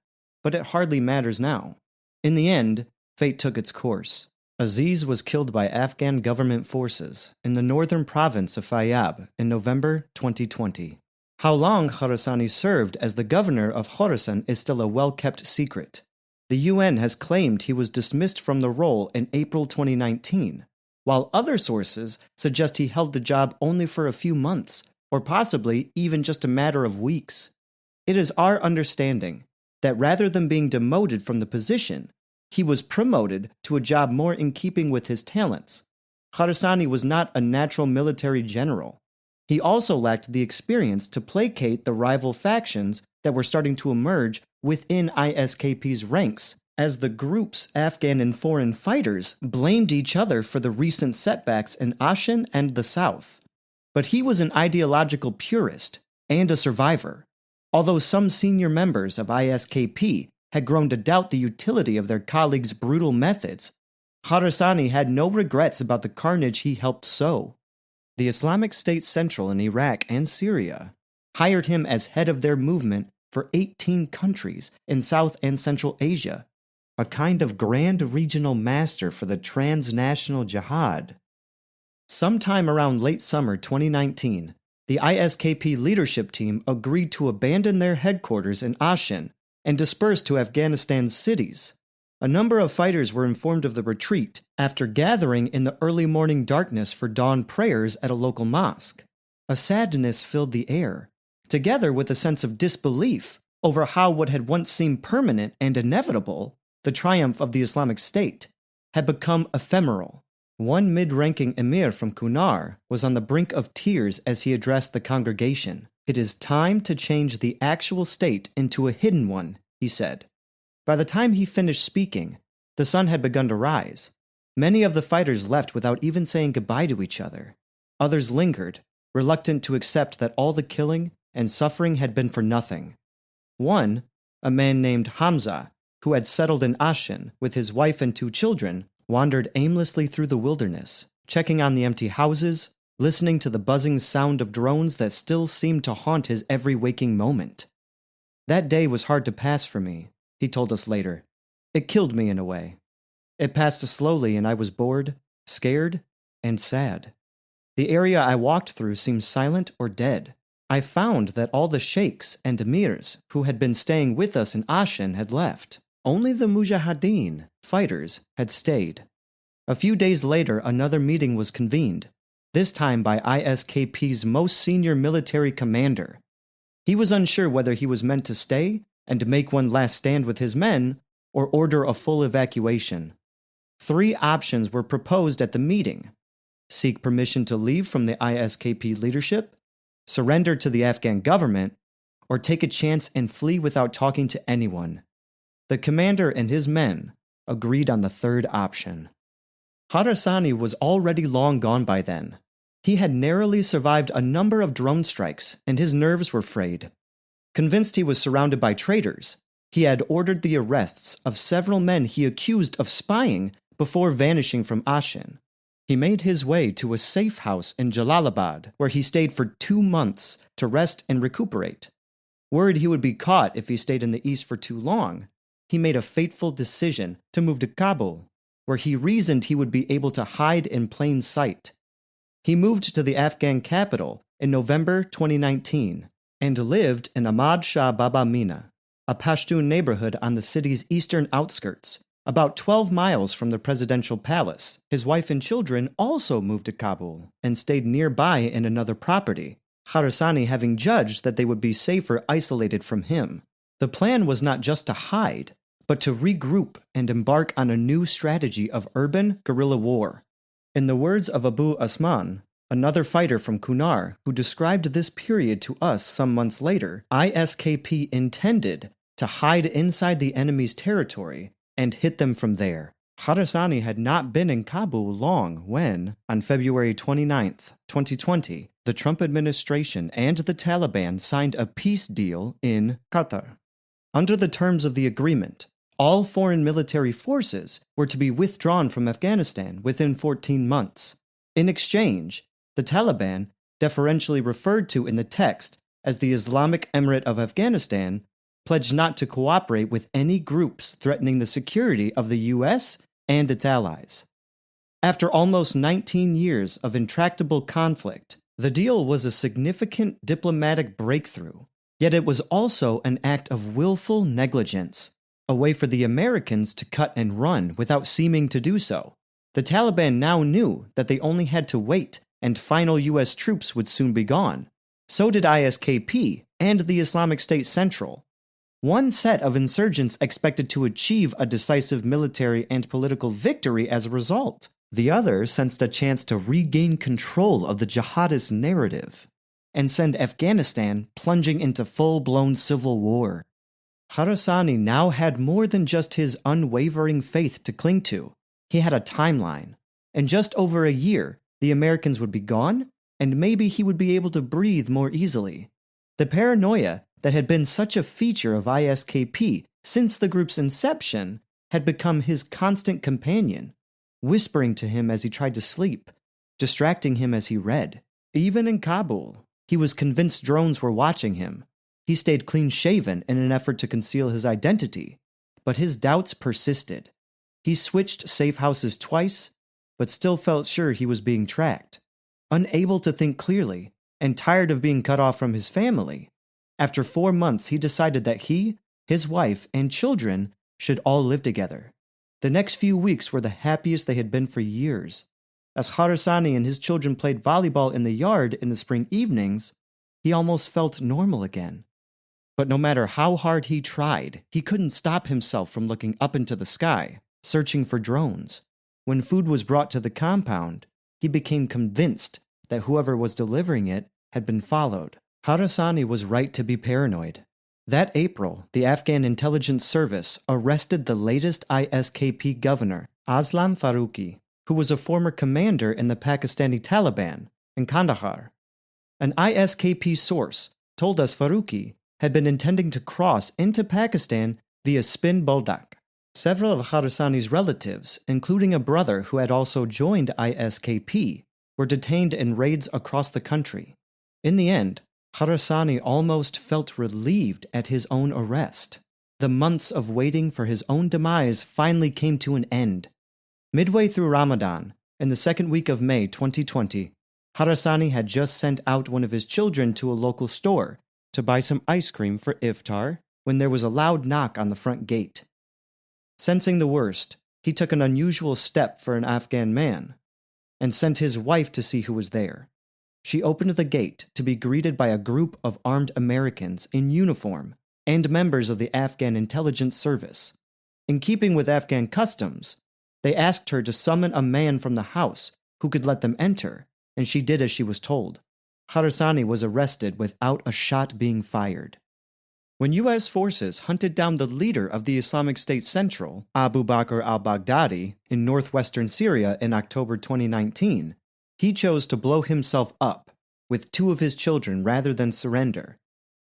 but it hardly matters now. In the end, fate took its course. Aziz was killed by Afghan government forces in the northern province of Faryab in November 2020. How long Khorasani served as the governor of Khorasan is still a well-kept secret. The UN has claimed he was dismissed from the role in April 2019, while other sources suggest he held the job only for a few months, or possibly even just a matter of weeks. It is our understanding that rather than being demoted from the position, he was promoted to a job more in keeping with his talents. Khorasani was not a natural military general. He also lacked the experience to placate the rival factions that were starting to emerge within ISKP's ranks, as the group's Afghan and foreign fighters blamed each other for the recent setbacks in Ashin and the South. But he was an ideological purist and a survivor. Although some senior members of ISKP had grown to doubt the utility of their colleagues' brutal methods, Khorasani had no regrets about the carnage he helped sow. The Islamic State Central in Iraq and Syria hired him as head of their movement for 18 countries in South and Central Asia, a kind of grand regional master for the transnational jihad. Sometime around late summer 2019, the ISKP leadership team agreed to abandon their headquarters in Ashin and disperse to Afghanistan's cities. A number of fighters were informed of the retreat after gathering in the early morning darkness for dawn prayers at a local mosque. A sadness filled the air, together with a sense of disbelief over how what had once seemed permanent and inevitable, the triumph of the Islamic State, had become ephemeral. One mid-ranking emir from Kunar was on the brink of tears as he addressed the congregation. "It is time to change the actual state into a hidden one," he said. By the time he finished speaking, the sun had begun to rise. Many of the fighters left without even saying goodbye to each other. Others lingered, reluctant to accept that all the killing and suffering had been for nothing. One, a man named Hamza, who had settled in Ashin with his wife and 2 children, wandered aimlessly through the wilderness, checking on the empty houses, listening to the buzzing sound of drones that still seemed to haunt his every waking moment. "That day was hard to pass for me," he told us later. "It killed me in a way. It passed slowly and I was bored, scared, and sad. The area I walked through seemed silent or dead. I found that all the sheikhs and emirs who had been staying with us in Ashin had left. Only the mujahideen, fighters, had stayed." A few days later, another meeting was convened, this time by ISKP's most senior military commander. He was unsure whether he was meant to stay and make one last stand with his men, or order a full evacuation. 3 options were proposed at the meeting: seek permission to leave from the ISKP leadership, surrender to the Afghan government, or take a chance and flee without talking to anyone. The commander and his men agreed on the third option. Khorasani was already long gone by then. He had narrowly survived a number of drone strikes, and his nerves were frayed. Convinced he was surrounded by traitors, he had ordered the arrests of several men he accused of spying before vanishing from Ashin. He made his way to a safe house in Jalalabad, where he stayed for 2 months to rest and recuperate. Worried he would be caught if he stayed in the east for too long, he made a fateful decision to move to Kabul, where he reasoned he would be able to hide in plain sight. He moved to the Afghan capital in November 2019 and lived in Ahmad Shah Baba Mina, a Pashtun neighborhood on the city's eastern outskirts, about 12 miles from the presidential palace. His wife and children also moved to Kabul and stayed nearby in another property, Khorasani having judged that they would be safer isolated from him. The plan was not just to hide, but to regroup and embark on a new strategy of urban guerrilla war. In the words of Abu Osman, another fighter from Kunar, who described this period to us some months later, ISKP intended to hide inside the enemy's territory and hit them from there. Khorasani had not been in Kabul long when, on February 29, 2020, the Trump administration and the Taliban signed a peace deal in Qatar. Under the terms of the agreement, all foreign military forces were to be withdrawn from Afghanistan within 14 months. In exchange, the Taliban, deferentially referred to in the text as the Islamic Emirate of Afghanistan, pledged not to cooperate with any groups threatening the security of the U.S. and its allies. After almost 19 years of intractable conflict, the deal was a significant diplomatic breakthrough, yet it was also an act of willful negligence, a way for the Americans to cut and run without seeming to do so. The Taliban now knew that they only had to wait and final U.S. troops would soon be gone. So did ISKP and the Islamic State Central. One set of insurgents expected to achieve a decisive military and political victory as a result. The other sensed a chance to regain control of the jihadist narrative and send Afghanistan plunging into full-blown civil war. Khorasani now had more than just his unwavering faith to cling to. He had a timeline. In just over a year, the Americans would be gone, and maybe he would be able to breathe more easily. The paranoia that had been such a feature of ISKP since the group's inception had become his constant companion, whispering to him as he tried to sleep, distracting him as he read. Even in Kabul, he was convinced drones were watching him. He stayed clean-shaven in an effort to conceal his identity, but his doubts persisted. He switched safe houses twice, but still felt sure he was being tracked. Unable to think clearly, and tired of being cut off from his family, after 4 months he decided that he, his wife, and children should all live together. The next few weeks were the happiest they had been for years. As Khorasani and his children played volleyball in the yard in the spring evenings, he almost felt normal again. But no matter how hard he tried, he couldn't stop himself from looking up into the sky, searching for drones. When food was brought to the compound, he became convinced that whoever was delivering it had been followed. Khorasani was right to be paranoid. That April, the Afghan intelligence service arrested the latest ISKP governor, Aslam Faruqi, who was a former commander in the Pakistani Taliban in Kandahar. An ISKP source told us Faruqi had been intending to cross into Pakistan via Spin Boldak. Several of Khorasani's relatives, including a brother who had also joined ISKP, were detained in raids across the country. In the end, Khorasani almost felt relieved at his own arrest. The months of waiting for his own demise finally came to an end. Midway through Ramadan, in the second week of May 2020, Khorasani had just sent out one of his children to a local store to buy some ice cream for iftar when there was a loud knock on the front gate. Sensing the worst, he took an unusual step for an Afghan man and sent his wife to see who was there. She opened the gate to be greeted by a group of armed Americans in uniform and members of the Afghan intelligence service. In keeping with Afghan customs, they asked her to summon a man from the house who could let them enter, and she did as she was told. Khorasani was arrested without a shot being fired. When U.S. forces hunted down the leader of the Islamic State Central, Abu Bakr al-Baghdadi, in northwestern Syria in October 2019, he chose to blow himself up with 2 of his children rather than surrender.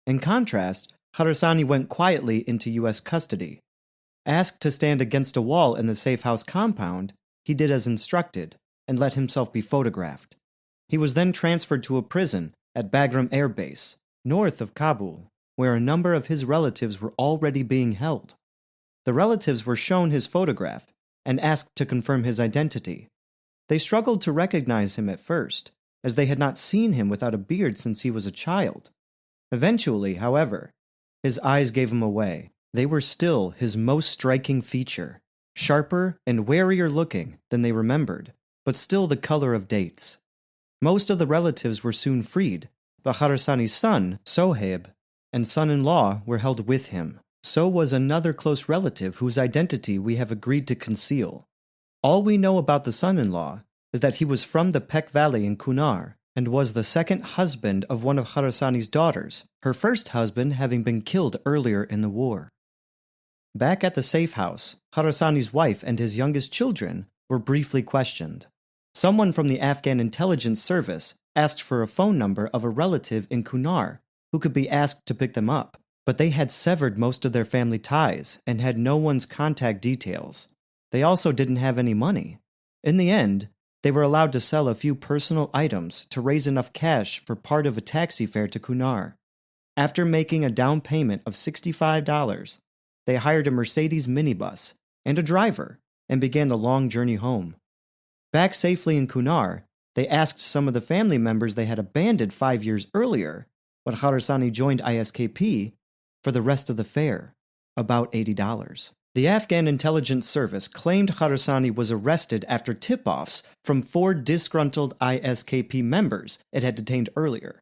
In contrast, Khorasani went quietly into U.S. custody. Asked to stand against a wall in the safe house compound, he did as instructed and let himself be photographed. He was then transferred to a prison at Bagram Air Base, north of Kabul, where a number of his relatives were already being held. The relatives were shown his photograph and asked to confirm his identity. They struggled to recognize him at first, as they had not seen him without a beard since he was a child. Eventually, however, his eyes gave him away. They were still his most striking feature, sharper and warier looking than they remembered, but still the color of dates. Most of the relatives were soon freed, but Khorasani's son, Sohaib, and son-in-law were held with him. So was another close relative whose identity we have agreed to conceal. All we know about the son-in-law is that he was from the Pek Valley in Kunar and was the second husband of one of Khorasani's daughters, her first husband having been killed earlier in the war. Back at the safe house, Khorasani's wife and his youngest children were briefly questioned. Someone from the Afghan intelligence service asked for a phone number of a relative in Kunar who could be asked to pick them up, but they had severed most of their family ties and had no one's contact details. They also didn't have any money. In the end, they were allowed to sell a few personal items to raise enough cash for part of a taxi fare to Kunar. After making a down payment of $65, they hired a Mercedes minibus and a driver and began the long journey home. Back safely in Kunar, they asked some of the family members they had abandoned 5 years earlier, when Khorasani joined ISKP, for the rest of the fare, about $80. The Afghan intelligence service claimed Khorasani was arrested after tip-offs from 4 disgruntled ISKP members it had detained earlier.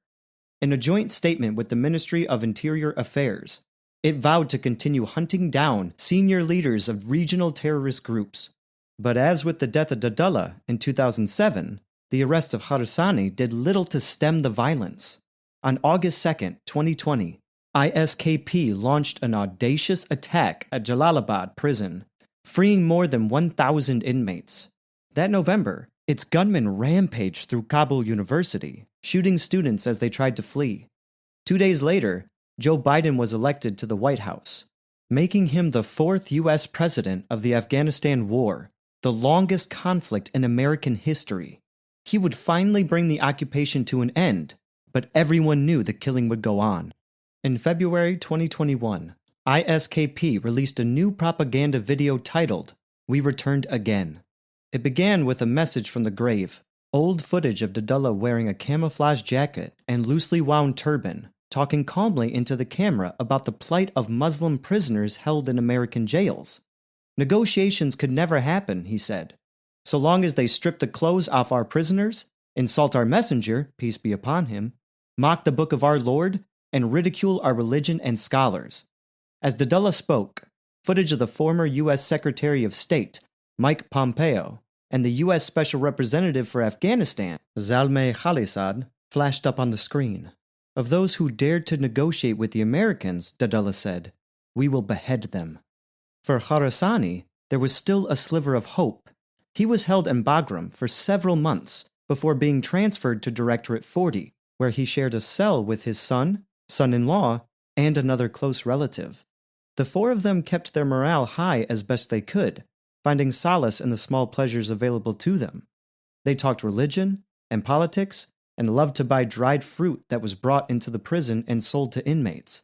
In a joint statement with the Ministry of Interior Affairs, it vowed to continue hunting down senior leaders of regional terrorist groups. But as with the death of Dadullah in 2007, the arrest of Khorasani did little to stem the violence. On August 2, 2020, ISKP launched an audacious attack at Jalalabad prison, freeing more than 1,000 inmates. That November, its gunmen rampaged through Kabul University, shooting students as they tried to flee. 2 days later, Joe Biden was elected to the White House, making him the 4th U.S. president of the Afghanistan War, the longest conflict in American history. He would finally bring the occupation to an end, but everyone knew the killing would go on. In February 2021, ISKP released a new propaganda video titled, "We Returned Again." It began with a message from the grave, old footage of Dadullah wearing a camouflage jacket and loosely wound turban, talking calmly into the camera about the plight of Muslim prisoners held in American jails. Negotiations could never happen, he said, so long as they strip the clothes off our prisoners, insult our messenger, peace be upon him, mock the book of our Lord, and ridicule our religion and scholars. As Dadullah spoke, footage of the former U.S. Secretary of State, Mike Pompeo, and the U.S. Special Representative for Afghanistan, Zalmay Khalilzad, flashed up on the screen. Of those who dared to negotiate with the Americans, Dadullah said, "We will behead them." For Khorasani, there was still a sliver of hope. He was held in Bagram for several months before being transferred to Directorate 40, where he shared a cell with his son, son-in-law, and another close relative. The 4 of them kept their morale high as best they could, finding solace in the small pleasures available to them. They talked religion and politics and loved to buy dried fruit that was brought into the prison and sold to inmates.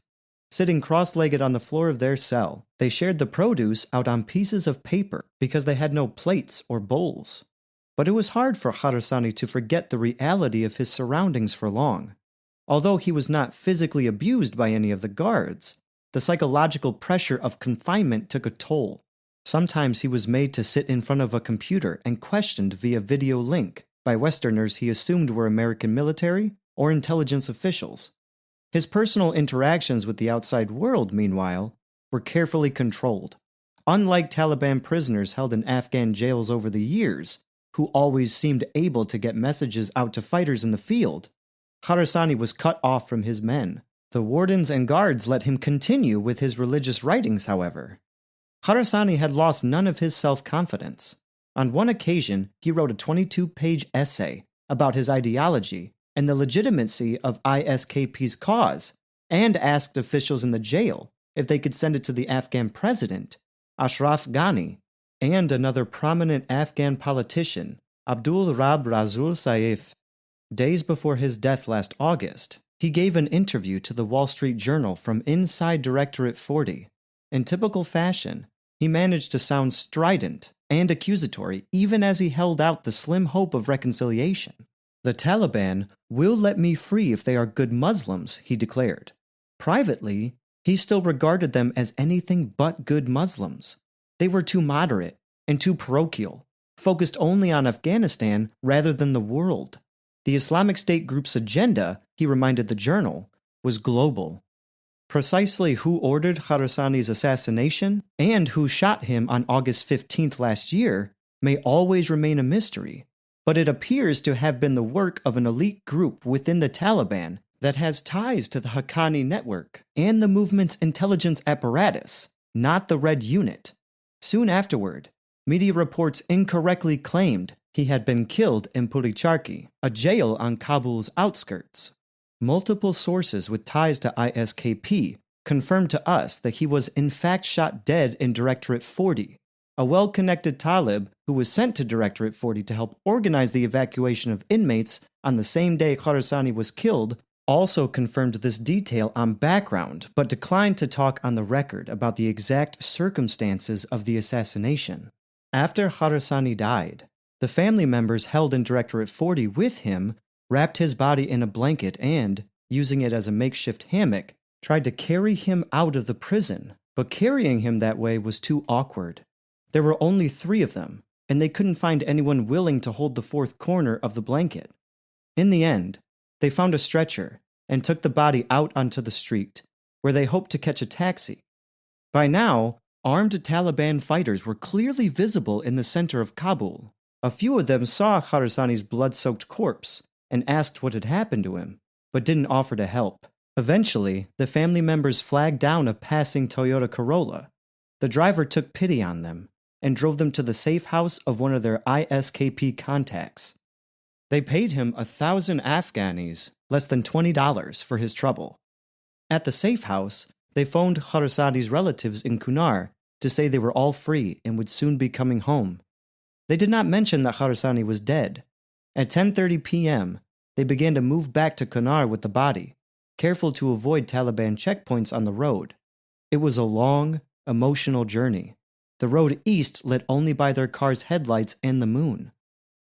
Sitting cross-legged on the floor of their cell, they shared the produce out on pieces of paper because they had no plates or bowls. But it was hard for Khorasani to forget the reality of his surroundings for long. Although he was not physically abused by any of the guards, the psychological pressure of confinement took a toll. Sometimes he was made to sit in front of a computer and questioned via video link by Westerners he assumed were American military or intelligence officials. His personal interactions with the outside world, meanwhile, were carefully controlled. Unlike Taliban prisoners held in Afghan jails over the years, who always seemed able to get messages out to fighters in the field, Khorasani was cut off from his men. The wardens and guards let him continue with his religious writings, however. Khorasani had lost none of his self-confidence. On one occasion, he wrote a 22-page essay about his ideology and the legitimacy of ISKP's cause, and asked officials in the jail if they could send it to the Afghan president, Ashraf Ghani, and another prominent Afghan politician, Abdul Rab Razul Saif. Days before his death last August, he gave an interview to the Wall Street Journal from inside Directorate 40. In typical fashion, he managed to sound strident and accusatory even as he held out the slim hope of reconciliation. "The Taliban will let me free if they are good Muslims," he declared. Privately, he still regarded them as anything but good Muslims. They were too moderate and too parochial, focused only on Afghanistan rather than the world. The Islamic State group's agenda, he reminded the journal, was global. Precisely who ordered Khorasani's assassination and who shot him on August 15th last year may always remain a mystery, but it appears to have been the work of an elite group within the Taliban that has ties to the Haqqani network and the movement's intelligence apparatus, not the Red Unit. Soon afterward, media reports incorrectly claimed he had been killed in Puricharki, a jail on Kabul's outskirts. Multiple sources with ties to ISKP confirmed to us that he was in fact shot dead in Directorate 40. A well-connected Talib who was sent to Directorate 40 to help organize the evacuation of inmates on the same day Khorasani was killed also confirmed this detail on background, but declined to talk on the record about the exact circumstances of the assassination. After Khorasani died, the family members held in Directorate 40 with him wrapped his body in a blanket and, using it as a makeshift hammock, tried to carry him out of the prison, but carrying him that way was too awkward. There were only 3 of them, and they couldn't find anyone willing to hold the 4th corner of the blanket. In the end, they found a stretcher and took the body out onto the street, where they hoped to catch a taxi. By now, armed Taliban fighters were clearly visible in the center of Kabul. A few of them saw Khorasani's blood-soaked corpse and asked what had happened to him, but didn't offer to help. Eventually, the family members flagged down a passing Toyota Corolla. The driver took pity on them and drove them to the safe house of one of their ISKP contacts. They paid him 1,000 Afghanis, less than $20, for his trouble. At the safe house, they phoned Khorasani's relatives in Kunar to say they were all free and would soon be coming home. They did not mention that Khorasani was dead. At 10:30 p.m., they began to move back to Kunar with the body, careful to avoid Taliban checkpoints on the road. It was a long, emotional journey, the road east lit only by their car's headlights and the moon.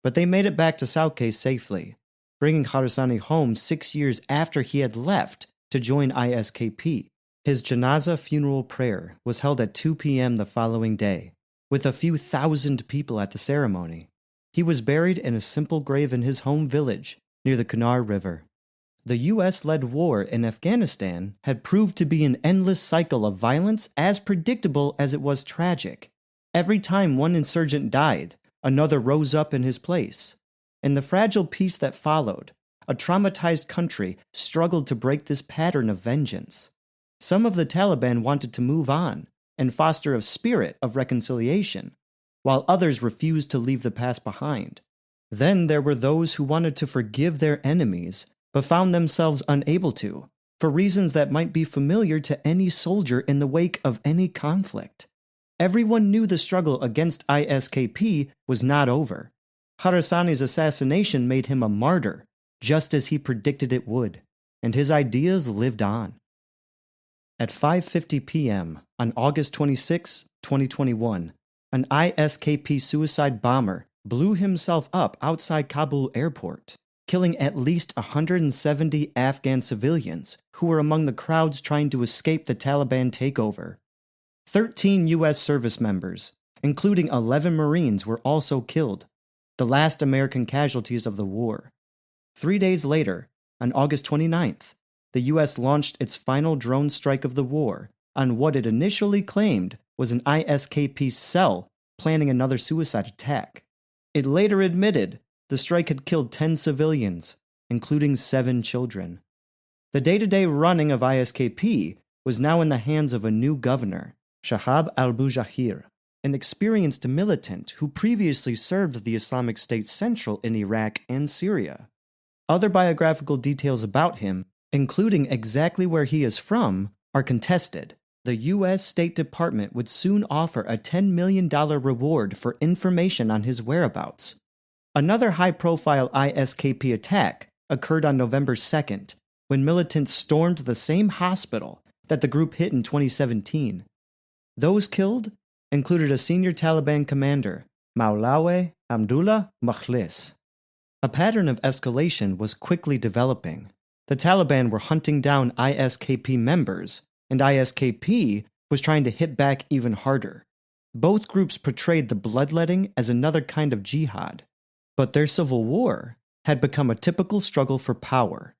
But they made it back to Sauke safely, bringing Khorasani home 6 years after he had left to join ISKP. His janazah funeral prayer was held at 2 p.m. the following day, with a few thousand people at the ceremony. He was buried in a simple grave in his home village near the Kunar River. The U.S.-led war in Afghanistan had proved to be an endless cycle of violence as predictable as it was tragic. Every time one insurgent died, another rose up in his place. In the fragile peace that followed, a traumatized country struggled to break this pattern of vengeance. Some of the Taliban wanted to move on and foster a spirit of reconciliation, while others refused to leave the past behind. Then there were those who wanted to forgive their enemies, but found themselves unable to, for reasons that might be familiar to any soldier in the wake of any conflict. Everyone knew the struggle against ISKP was not over. Khorasani's assassination made him a martyr, just as he predicted it would, and his ideas lived on. At 5:50 p.m. on August 26, 2021, an ISKP suicide bomber blew himself up outside Kabul airport, killing at least 170 Afghan civilians who were among the crowds trying to escape the Taliban takeover. 13 U.S. service members, including 11 Marines, were also killed, the last American casualties of the war. 3 days later, on August 29th, the U.S. launched its final drone strike of the war on what it initially claimed was an ISKP cell planning another suicide attack. It later admitted the strike had killed 10 civilians, including 7 children. The day-to-day running of ISKP was now in the hands of a new governor, Shahab al-Bujahir, an experienced militant who previously served the Islamic State Central in Iraq and Syria. Other biographical details about him, including exactly where he is from, are contested. The U.S. State Department would soon offer a $10 million reward for information on his whereabouts. Another high-profile ISKP attack occurred on November 2nd, when militants stormed the same hospital that the group hit in 2017. Those killed included a senior Taliban commander, Maulawi Abdullah Mukhlis. A pattern of escalation was quickly developing. The Taliban were hunting down ISKP members and ISKP was trying to hit back even harder. Both groups portrayed the bloodletting as another kind of jihad, but their civil war had become a typical struggle for power.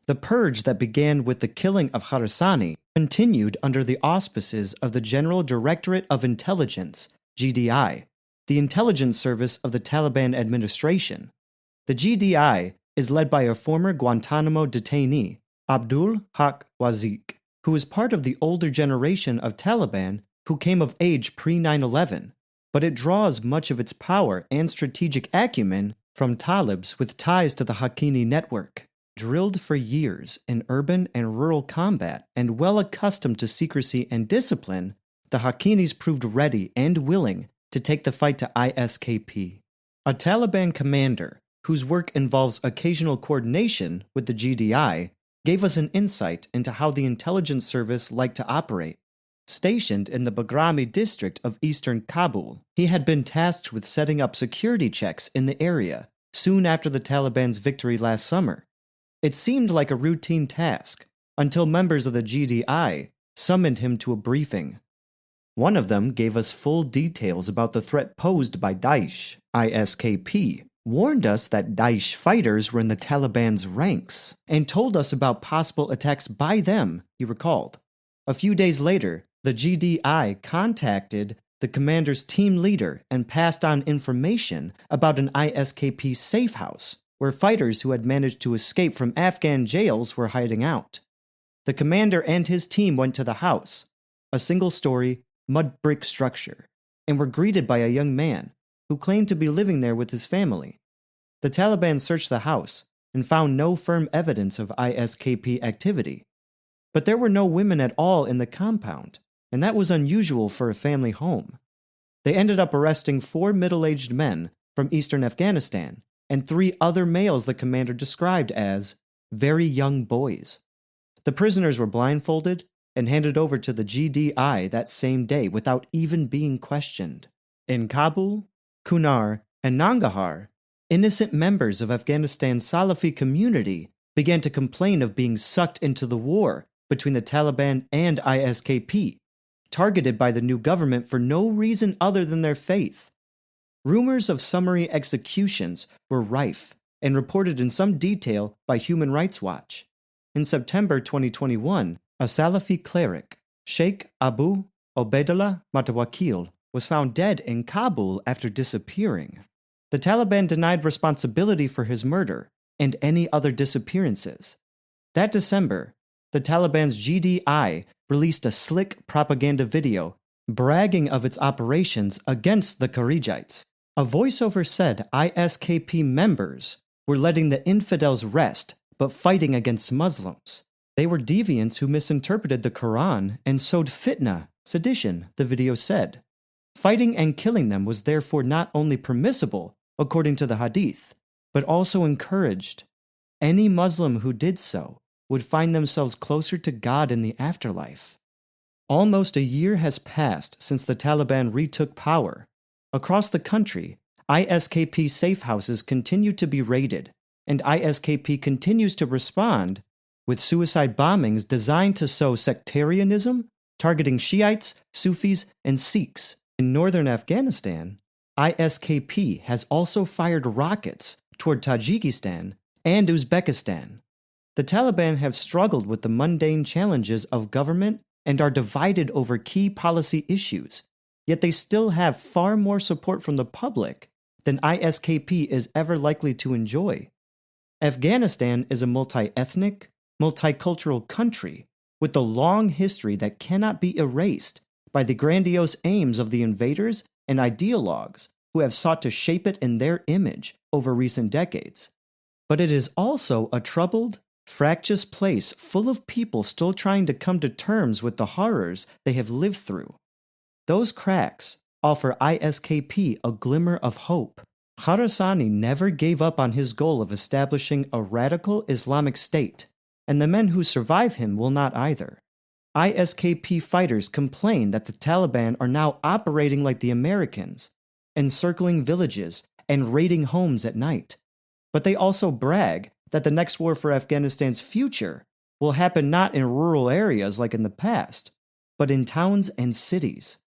The purge that began with the killing of Kharazani continued under the auspices of the General Directorate of Intelligence, GDI, the intelligence service of the Taliban administration. The GDI is led by a former Guantanamo detainee, Abdul Haq Wazik, who is part of the older generation of Taliban who came of age pre-9/11, but it draws much of its power and strategic acumen from Talibs with ties to the Haqqani network. Drilled for years in urban and rural combat and well accustomed to secrecy and discipline, the Haqqanis proved ready and willing to take the fight to ISKP. A Taliban commander, whose work involves occasional coordination with the GDI, gave us an insight into how the intelligence service liked to operate. Stationed in the Bagrami district of eastern Kabul, he had been tasked with setting up security checks in the area soon after the Taliban's victory last summer. It seemed like a routine task until members of the GDI summoned him to a briefing. One of them gave us full details about the threat posed by Daesh. ISKP warned us that Daesh fighters were in the Taliban's ranks and told us about possible attacks by them, he recalled. A few days later, the GDI contacted the commander's team leader and passed on information about an ISKP safe house where fighters who had managed to escape from Afghan jails were hiding out. The commander and his team went to the house, a single-story, mud brick structure, and were greeted by a young man who claimed to be living there with his family. The Taliban searched the house and found no firm evidence of ISKP activity. But there were no women at all in the compound, and that was unusual for a family home. They ended up arresting 4 middle-aged men from eastern Afghanistan and 3 other males the commander described as very young boys. The prisoners were blindfolded and handed over to the GDI that same day without even being questioned. In Kabul, Kunar, and Nangarhar, innocent members of Afghanistan's Salafi community began to complain of being sucked into the war between the Taliban and ISKP, targeted by the new government for no reason other than their faith. Rumors of summary executions were rife and reported in some detail by Human Rights Watch. In September 2021, a Salafi cleric, Sheikh Abu Obaidullah Mutawakkil, was found dead in Kabul after disappearing. The Taliban denied responsibility for his murder and any other disappearances. That December, the Taliban's GDI released a slick propaganda video bragging of its operations against the Kharijites. A voiceover said ISKP members were letting the infidels rest but fighting against Muslims. They were deviants who misinterpreted the Quran and sowed fitna, sedition, the video said. Fighting and killing them was therefore not only permissible, according to the Hadith, but also encouraged. Any Muslim who did so would find themselves closer to God in the afterlife. Almost a year has passed since the Taliban retook power. Across the country, ISKP safe houses continue to be raided, and ISKP continues to respond with suicide bombings designed to sow sectarianism, targeting Shiites, Sufis, and Sikhs. In northern Afghanistan, ISKP has also fired rockets toward Tajikistan and Uzbekistan. The Taliban have struggled with the mundane challenges of government and are divided over key policy issues, yet they still have far more support from the public than ISKP is ever likely to enjoy. Afghanistan is a multi-ethnic, multicultural country with a long history that cannot be erased by the grandiose aims of the invaders and ideologues who have sought to shape it in their image over recent decades. But it is also a troubled, fractious place full of people still trying to come to terms with the horrors they have lived through. Those cracks offer ISKP a glimmer of hope. Kharazani never gave up on his goal of establishing a radical Islamic state, and the men who survive him will not either. ISKP fighters complain that the Taliban are now operating like the Americans, encircling villages and raiding homes at night. But they also brag that the next war for Afghanistan's future will happen not in rural areas like in the past, but in towns and cities.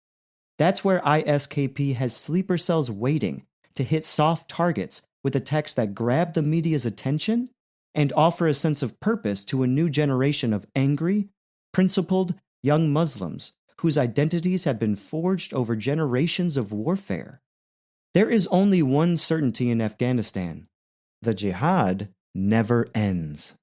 That's where ISKP has sleeper cells waiting to hit soft targets with attacks that grab the media's attention and offer a sense of purpose to a new generation of angry, principled young Muslims whose identities have been forged over generations of warfare. There is only one certainty in Afghanistan: the jihad never ends.